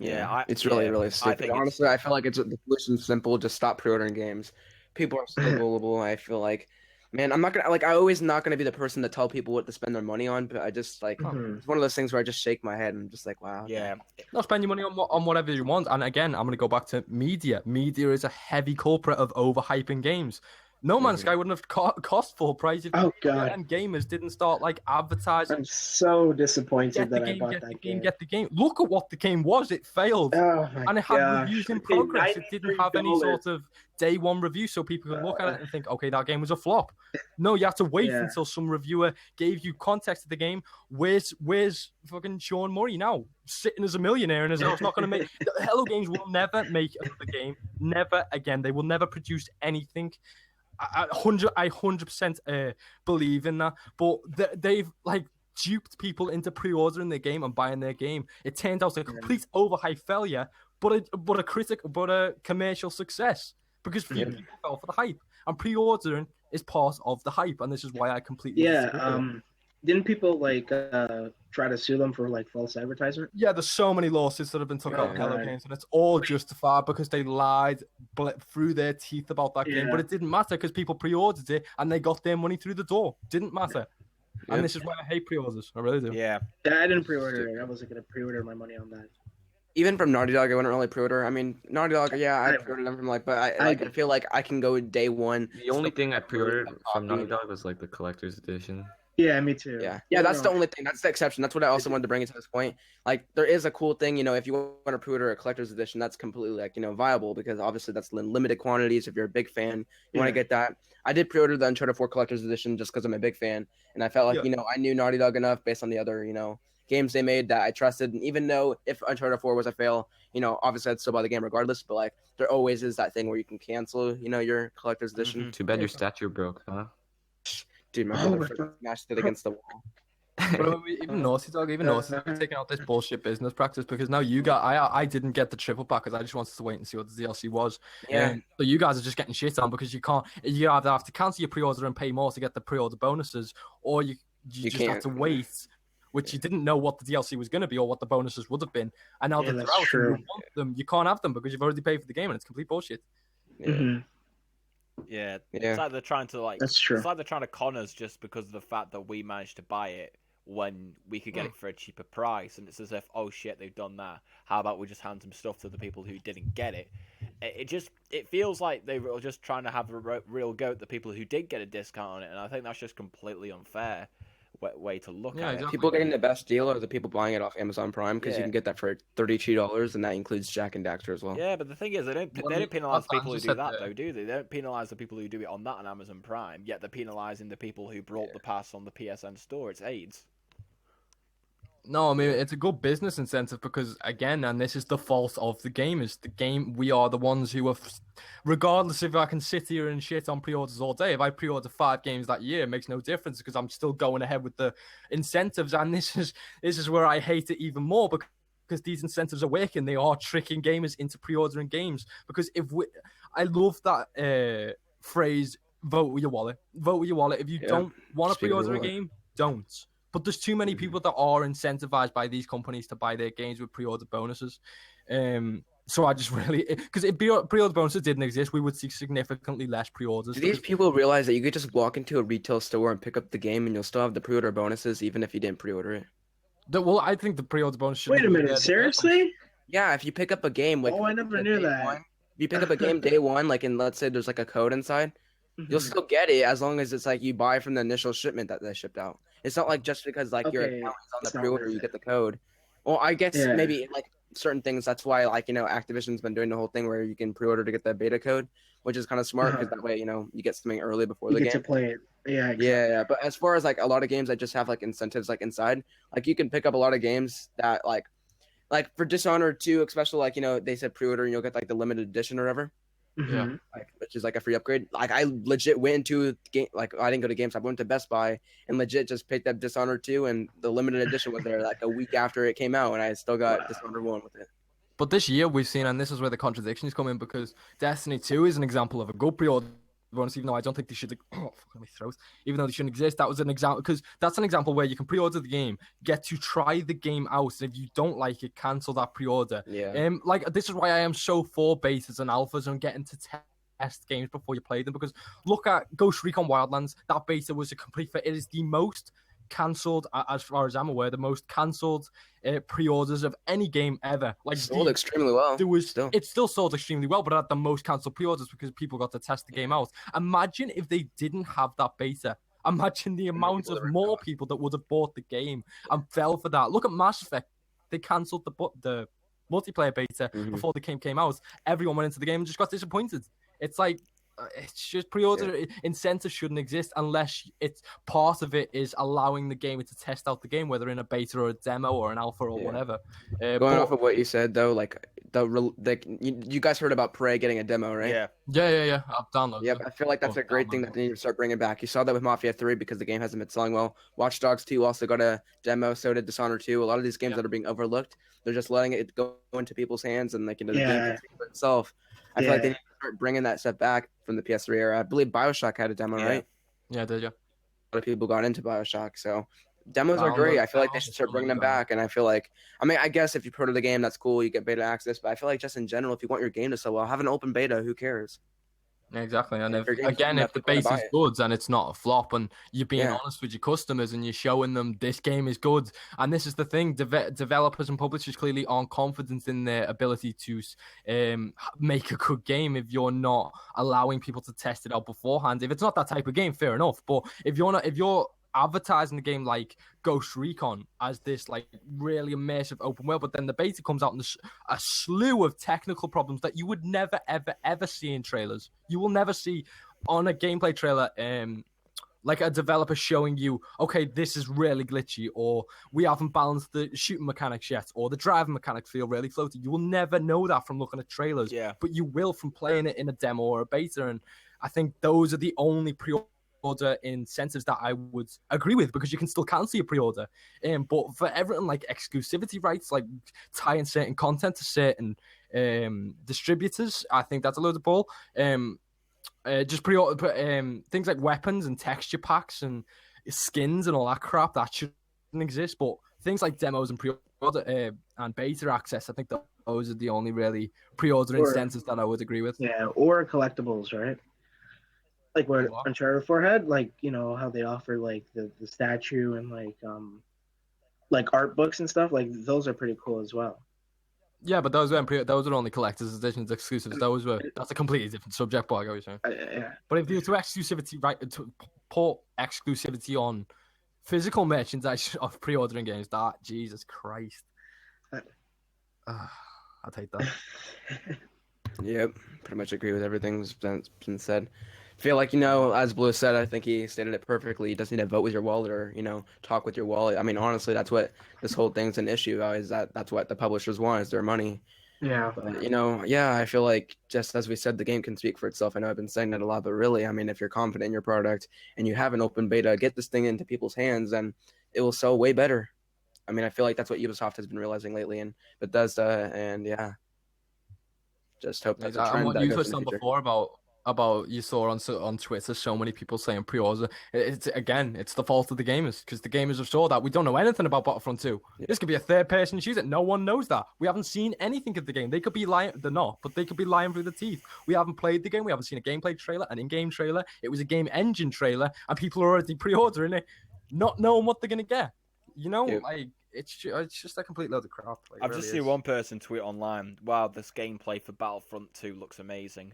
A: it's really stupid. Honestly, I feel like the solution's simple. Just stop pre-ordering games. People are so gullible. I feel like, man, I'm not gonna I always not gonna be the person to tell people what to spend their money on. But I just like it's one of those things where I just shake my head and I'm just like, wow.
D: Yeah.
E: No, spend your money on whatever you want. And again, I'm gonna go back to media. Media is a heavy culprit of overhyping games. No Man's Sky wouldn't have cost full price if and gamers didn't start like advertising.
B: I'm so disappointed that I bought that game.
E: Get the game. Look at what the game was. It failed, and it had reviews in progress. It didn't have any sort of day one review, so people could look at it and think, okay, that game was a flop. No, you have to wait until some reviewer gave you context of the game. Where's fucking Sean Murray now? Sitting as a millionaire in his house, not going to make. Hello Games will never make another game. Never again. They will never produce anything. I 100% believe in that, but they've like duped people into pre-ordering their game and buying their game. It turned out a complete overhype failure, but a commercial success because people fell for the hype, and pre-ordering is part of the hype, and this is why I completely
B: didn't people like try to sue them for like false advertisement?
E: Yeah, there's so many lawsuits that have been took out Hello Games, and it's all justified because they lied through their teeth about that game. But it didn't matter because people pre-ordered it and they got their money through the door. Didn't matter. And
A: Yep.
E: this is why I hate pre-orders. I really do.
D: Yeah.
B: Yeah, I didn't pre-order it. I wasn't gonna pre-order my money on that.
A: Even from Naughty Dog, I wouldn't really pre-order. I mean, Naughty Dog, yeah, I
B: I-
A: pre-ordered them from like, but I
B: I-
A: feel like I can go day one.
C: The only thing I pre-ordered from Naughty
A: copy.
C: Dog was like the collector's edition.
B: Yeah, me too.
A: Yeah, that's the
B: No.
A: only thing. That's the exception. That's what I also wanted to bring into this point. Like, there is a cool thing, if you want to pre-order a collector's edition, that's completely like, viable because obviously that's in limited quantities. If you're a big fan, you want to
B: Yeah.
A: get that. I did pre-order the Uncharted 4 collector's edition just because I'm a big fan, and I felt like I knew Naughty Dog enough based on the other games they made that I trusted. And even though if Uncharted 4 was a fail, obviously I'd still buy the game regardless. But like, there always is that thing where you can cancel, your collector's edition.
D: Mhm.
C: Too bad your statue broke, huh?
A: Dude, my
B: Oh,
A: brother freaking smashed it against the wall.
E: But I mean, even Naughty Dog are taking out this bullshit business practice because now you got I didn't get the triple pack because I just wanted to wait and see what the DLC was.
A: Yeah.
E: So you guys are just getting shit on because you either have to cancel your pre-order and pay more to get the pre-order bonuses, or you just have
A: can't.
E: to wait, which you didn't know what the DLC was going to be or what the bonuses would have been. And now
B: Yeah,
E: that they're
B: that's
E: out
B: true.
E: and you want them, you can't have them because you've already paid for the game and it's complete bullshit.
A: Yeah.
B: Mhm.
D: Yeah.
A: Yeah.
D: It's like they're trying to
B: That's true.
D: It's like they're trying to con us just because of the fact that we managed to buy it when we could get it for a cheaper price, and it's as if, oh shit, they've done that. How about we just hand some stuff to the people who didn't get it? It feels like they were just trying to have a real go at the people who did get a discount on it, and I think that's just completely unfair way to look
E: Yeah,
D: at
E: exactly.
A: People getting the best deal are the people buying it off Amazon Prime because you
D: Yeah.
A: can get that for $32, and that includes Jack and Daxter as well.
D: it. Yeah, but the thing is, they don't
E: Well,
D: penalize
E: I
D: people who
E: just
D: do
E: said
D: that
E: that.
D: though, do they? They don't penalize the people who do it on that on Amazon Prime. Yet they're penalizing the people who brought the pass on the PSN store. It's AIDS.
E: No, I mean it's a good business incentive because again, and this is the fault of the game. Is the game we are the ones who are, regardless if I can sit here and shit on pre-orders all day. If I pre-order 5 games that year, it makes no difference because I'm still going ahead with the incentives. And this is where I hate it even more because these incentives are working. They are tricking gamers into pre-ordering games because I love that phrase. Vote with your wallet. Vote with your wallet. If you
A: Yeah.
E: don't want to
A: Speak with
E: pre-order a
A: your wallet.
E: game, don't. But there's too many people that are incentivized by these companies to buy their games with pre-order bonuses. So I just really, because if pre-order bonuses didn't exist, we would see significantly less pre-orders.
A: Do these people realize that you could just walk into a retail store and pick up the game and you'll still have the pre-order bonuses even if you didn't pre-order it?
E: Well, I think the pre-order bonus should.
B: Wait a minute, seriously?
A: Yeah, if you pick up a game like
B: Oh, I never knew
A: day
B: that.
A: one- if you pick up a game day one, like and let's say there's like a code inside, you'll
B: Mhm.
A: still get it as long as it's like you buy from the initial shipment that they shipped out. It's not like just because like your
B: Okay,
A: account is on
B: it's
A: the
B: not
A: pre-order
B: worth
A: you
B: it.
A: get the code. Well, I guess
B: Yeah.
A: maybe like certain things. That's why like Activision's been doing the whole thing where you can pre-order to get the beta code, which is kind of smart because that way you get something early before
B: You
A: the
B: get
A: game.
B: to play it. Yeah, exactly.
A: Yeah. But as far as like a lot of games that just have like incentives like inside, like you can pick up a lot of games that like for Dishonored 2, especially like they said pre-order and you'll get like the limited edition or whatever.
B: Mhm.
A: Like, which is like a free upgrade. Like I legit went into game, like I didn't go to GameStop, I went to Best Buy and legit just picked up Dishonored 2 and the limited edition was there like a week after it came out and I still got
B: Wow.
A: Dishonored 1 with it.
E: But this year we've seen, and this is where the contradictions come in, because Destiny 2 is an example of a good pre-order bonus, even though I don't think they should. Oh, fuck my throat. Even though they shouldn't exist, that was an example because that's an example where you can pre-order the game, get to try the game out, and if you don't like it, cancel that pre-order.
A: Yeah.
E: Like this is why I am so for betas and alphas and getting to test games before you play them. Because look at Ghost Recon Wildlands, that beta was a complete. It is the most cancelled, as far as I'm aware, the most cancelled pre-orders of any game ever. Like
A: Sold extremely well.
E: it still sold extremely well, but at the most cancelled pre-orders because people got to test the game out. Imagine if they didn't have that beta. Imagine the amount of more people that would have bought the game and fell for that. Look at Mass Effect. They cancelled the multiplayer beta
A: Mhm.
E: before the game came out. Everyone went into the game and just got disappointed. It's like it's just pre-order incentives shouldn't exist unless it's part of it is allowing the gamer to test out the game, whether in a beta or a demo or an alpha or whatever.
A: Going off of what you said though, like you guys heard about Prey getting a demo, right?
D: Yeah.
E: Yeah. I've downloaded
A: Yep,
E: it.
A: I feel like that's a great thing that they need to start bringing back. You saw that with Mafia 3 because the game hasn't been selling well. Watch Dogs 2 also got a demo, so did Dishonored 2. A lot of these games that are being overlooked, they're just letting it go into people's hands and the game can speak for itself. I feel like they need to start bringing that stuff back from the PS3 era. I believe BioShock had a demo, right?
E: Yeah, did you?
A: A lot of people got into BioShock, so demos are great. I feel like they should start bringing them back, and I feel like, I guess if you pre-order the game, that's cool. You get beta access, but I feel like just in general, if you want your game to sell well, have an open beta. Who cares?
E: Exactly, and
A: If
E: if
A: your game's good
E: again,
A: enough,
E: if the
A: people wanna
E: base
A: buy
E: is
A: it.
E: good and it's not a flop, and you're being
A: Yeah.
E: honest with your customers and you're showing them this game is good, and this is the thing, developers and publishers clearly aren't confident in their ability to make a good game if you're not allowing people to test it out beforehand. If it's not that type of game, fair enough, but if you're advertising the game like Ghost Recon as this like really immersive open world, but then the beta comes out and there's a slew of technical problems that you would never ever ever see in trailers. You will never see on a gameplay trailer like a developer showing you, okay, this is really glitchy, or we haven't balanced the shooting mechanics yet, or the driving mechanics feel really floaty. You will never know that from looking at trailers,
D: Yeah.
E: but you will from playing it in a demo or a beta. And I think those are the only pre-order incentives that I would agree with, because you can still cancel your pre-order. But for everything like exclusivity rights, like tying certain content to certain distributors, I think that's a load of bull. Just pre-order things like weapons and texture packs and skins and all that crap that shouldn't exist. But things like demos and pre-order and beta access, I think those are the only really pre-order incentives that I would agree with.
B: Yeah, or collectibles, right? Like what
E: What?
B: Uncharted 4 had, like, you know, how they offer like the statue and like art books and stuff, like those are pretty cool as well.
E: Yeah, but those are only collector's editions, exclusives. That's a completely different subject, but I get what you're saying.
B: Yeah.
E: But if you were to exclusivity to put exclusivity on physical merchandise of pre-ordering games, that Jesus Christ, I'd hate that.
A: Yep, pretty much agree with everything that's been said. I feel like, you know, as Blue said, I think he stated it perfectly. You just need to vote with your wallet, or, you know, talk with your wallet. I mean, honestly, that's what this whole thing's an issue. Is that's what the publishers want, is their money.
B: Yeah.
A: But, you know, yeah, I feel like, just as we said, the game can speak for itself. I know I've been saying that a lot, but really, I mean, if you're confident in your product and you have an open beta, get this thing into people's hands, and it will sell way better. I mean, I feel like that's what Ubisoft has been realizing lately, and Bethesda, and yeah, just hope that's a
E: And
A: trend
E: what
A: that
E: you
A: goes
E: touched
A: in the
E: on
A: future.
E: before about you saw on Twitter so many people saying pre-order. It's the fault of the gamers, because the gamers have saw that we don't know anything about Battlefront 2.
A: Yeah.
E: This could be a third-person shooter. No one knows that. We haven't seen anything of the game. They could be lying. They're not, but they could be lying through the teeth. We haven't played the game. We haven't seen a gameplay trailer, an in-game trailer. It was a game engine trailer, and people are already pre-ordering it, not knowing what they're gonna get. You know,
A: Yep.
E: like it's just a complete load of crap. Like,
D: I've
E: it
D: just
E: really
D: seen
E: is.
D: one person tweet online, "Wow, this gameplay for Battlefront 2 looks amazing."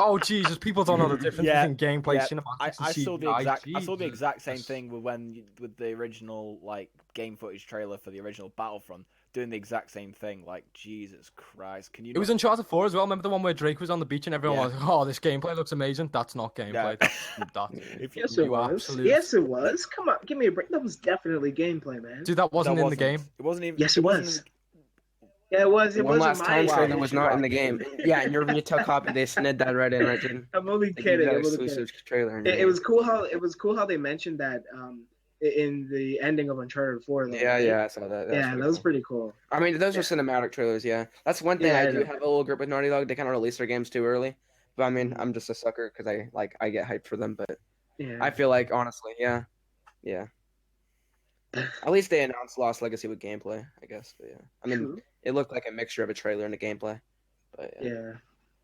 E: Oh Jesus! People don't know the difference
D: Yeah,
E: between gameplay,
D: yeah.
E: cinematics,
D: I
E: and
D: saw the
E: CGI.
D: exact I saw the
E: Jesus.
D: exact same thing with the original like game footage trailer for the original Battlefront, doing the exact same thing. Like, Jesus Christ, can you?
E: It was Uncharted 4 as well. Remember the one where Drake was on the beach and everyone
D: Yeah.
E: was like, "Oh, this gameplay looks amazing." That's not gameplay.
D: Yeah.
E: That's
D: If
B: Yes,
E: you
B: it was.
E: absolute-
B: Yes, it was. Come on, give me a break. That was definitely gameplay, man.
E: dude, that wasn't
D: that
E: in the game.
D: It wasn't even.
B: Yes, it
D: wasn't
B: was.
D: in
B: Yeah, it was. It
A: One
B: wasn't
A: last
B: my
A: time
D: Wow.
A: trailer was not in the
B: issue.
A: game. Yeah, in your retail copy, they snid that right in, right, Jaden?
B: I'm only
A: They gave
B: kidding.
A: that
B: I'm only kidding.
A: exclusive trailer. In your
B: It
A: game.
B: was cool how they mentioned that in the ending of Uncharted 4. Though,
A: Yeah,
B: right?
A: yeah, I saw that.
B: Yeah, that was pretty cool.
A: I mean, those are cinematic trailers. Yeah, that's one thing
B: Yeah,
A: I
B: I
A: do
B: know.
A: have a little grip with Naughty Dog. They kind of release their games too early, but I mean, I'm just a sucker because I get hyped for them. But
B: Yeah.
A: I feel like honestly, yeah. At least they announced Lost Legacy with gameplay, I guess. But yeah, I mean,
B: True.
A: it looked like a mixture of a trailer and a gameplay. But yeah.
B: Yeah.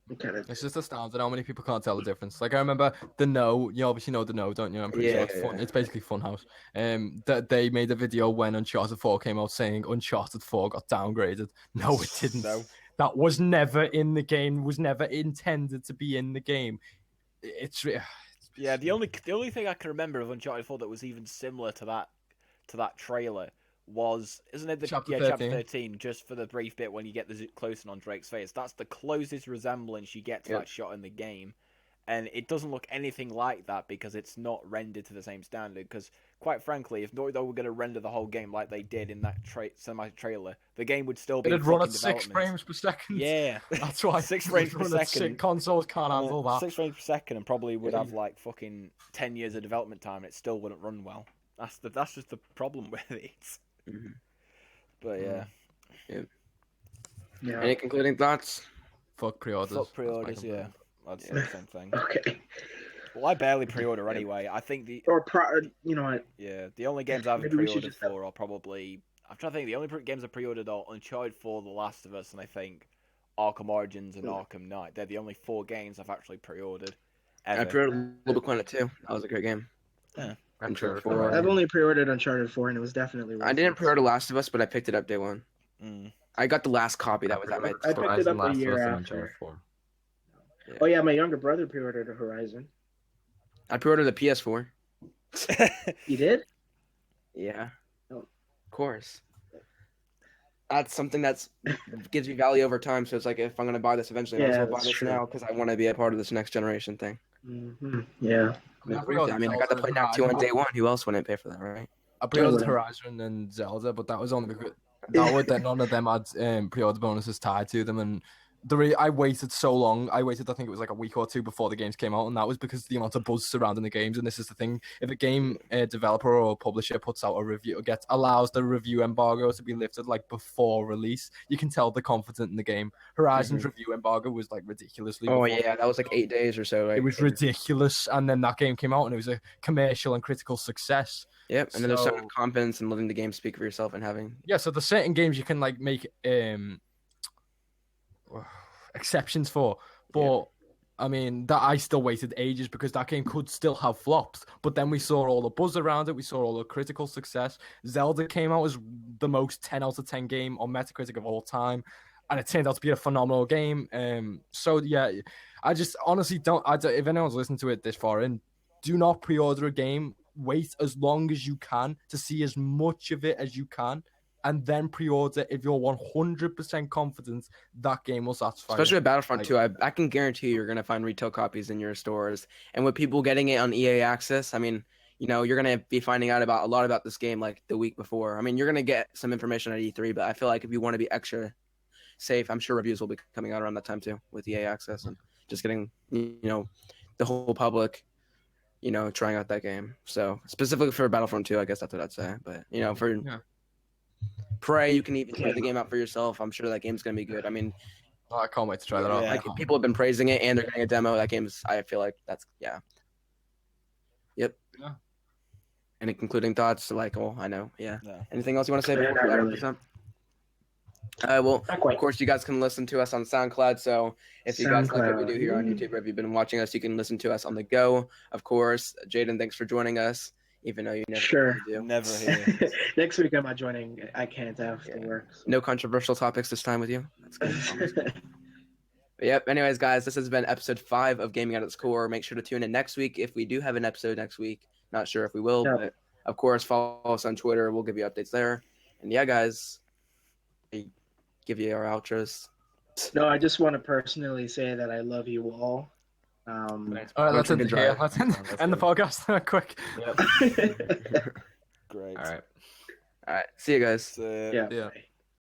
B: It kind of.
E: It's just astounding how many people can't tell the difference. Like I remember the No, you obviously know the No, don't you? I'm pretty sure
A: Yeah,
E: it's fun.
A: yeah.
E: It's basically Funhouse. That they made a video when Uncharted 4 came out saying Uncharted 4 got downgraded. No, it didn't.
D: No.
E: That was never in the game. Was never intended to be in the game. It's
D: Yeah, the only thing I can remember of Uncharted 4 that was even similar to that trailer was, isn't it the
E: Chapter
D: chapter
E: 13.
D: 13, just for the brief bit when you get the close-in on Drake's face. That's the closest resemblance you get to
A: Yep.
D: that shot in the game. And it doesn't look anything like that because it's not rendered to the same standard. Because, quite frankly, if Naughty Dog were going to render the whole game like they did in that cinematic trailer, the game would still be
E: it'd run
D: fucking
E: at 6
D: development.
E: frames per second.
D: Yeah.
E: That's why
D: 6 frames per
E: it'd run at
D: second.
E: 6 consoles can't handle that.
D: 6 frames per second, and probably would have like fucking 10 years of development time, and it still wouldn't run well. That's just the problem with it.
A: Mhm.
D: But yeah,
B: Yeah.
A: Any concluding thoughts?
E: Fuck pre-orders.
D: fuck
E: That's
D: pre-orders.
E: my
D: Yeah, I'd say the same thing.
B: Okay.
D: Well, I barely pre-order anyway. I think
B: You know what?
D: the only games I've
B: Maybe we should
D: pre-ordered
B: just
D: for are probably, I'm trying to think. The only games I pre-ordered are Uncharted 4, The Last of Us, and I think Arkham Origins and Arkham Knight. They're the only 4 games I've actually pre-ordered.
A: I
D: Ever.
A: pre-ordered Little Big Planet 2. That was a great game.
C: I'm sure.
B: I've only pre-ordered Uncharted 4, and it was definitely.
A: I didn't pre-order Last of Us, but I picked it up day one.
D: Mm.
A: I got the last copy that was at my.
B: I picked it up a year after. Oh yeah, my younger brother pre-ordered a Horizon.
A: I pre-ordered the PS4.
B: You did?
A: Yeah.
B: Oh.
A: Of course. That's something that's gives you value over time. So it's like if I'm gonna buy this eventually, I might as well buy
B: that's
A: this
B: true.
A: now because I want to be a part of this next generation thing.
B: Mm-hmm. Yeah.
A: I mean, I got to play now 2 on day one. Who else wouldn't pay for that, right?
E: I pre-ordered Horizon and Zelda, but that was only because none of them had pre-order bonuses tied to them, and I waited so long. I think it was like a week or 2 before the games came out, and that was because the amount of buzz surrounding the games. And this is the thing: if a game developer or publisher puts out a review, allows the review embargo to be lifted like before release, you can tell they're confident in the game. Horizon's review embargo was like ridiculously.
A: Oh yeah, that was like 8 days or so. Right?
E: It was ridiculous, and then that game came out, and it was a commercial and critical success.
A: Yep, and then there's some confidence in letting the game speak for yourself and having.
E: Yeah, so there's certain games you can like make exceptions for, but I mean that I still waited ages because that game could still have flops. But then we saw all the buzz around it, we saw all the critical success. Zelda came out as the most 10 out of 10 game on Metacritic of all time, and it turned out to be a phenomenal game. So yeah, I just honestly don't. If anyone's listening to it this far in, do not pre-order a game. Wait as long as you can to see as much of it as you can, and then pre-order if you're 100% confident that game will satisfy you.
A: Especially with Battlefront 2, I can guarantee you're going to find retail copies in your stores. And with people getting it on EA Access, I mean, you know, you're going to be finding out a lot about this game like the week before. I mean, you're going to get some information at E3, but I feel like if you want to be extra safe, I'm sure reviews will be coming out around that time too with EA Access and just getting, you know, the whole public, you know, trying out that game. So specifically for Battlefront 2, I guess that's what I'd say. But, you know, for Prey, you can even try the game out for yourself. I'm sure that game's going to be good. I mean,
E: I can't wait to try that out.
A: Like people have been praising it and they're getting a demo. That game's, I feel like that's, Yep.
E: Yeah.
A: Any concluding thoughts? Like, oh, I know. Yeah.
D: No.
A: Anything else you want to say before we wrap this up? Well, of course, you guys can listen to us on SoundCloud. So if you guys like what we do here on YouTube, or if you've been watching us, you can listen to us on the go. Of course, Jaden, thanks for joining us, even though you never do.
D: Never here.
B: Next week I'm not joining. I can't have to work. So.
A: No controversial topics this time with you. That's good. But yep. Anyways, guys, this has been episode 5 of Gaming at its Core. Make sure to tune in next week if we do have an episode next week. Not sure if we will, but of course, follow us on Twitter. We'll give you updates there. And yeah, guys, give you our outros.
B: No, I just want to personally say that I love you all.
E: All right, let's end the podcast quick.
D: Great.
C: All right.
A: See you guys.
B: Yeah.
E: Yeah.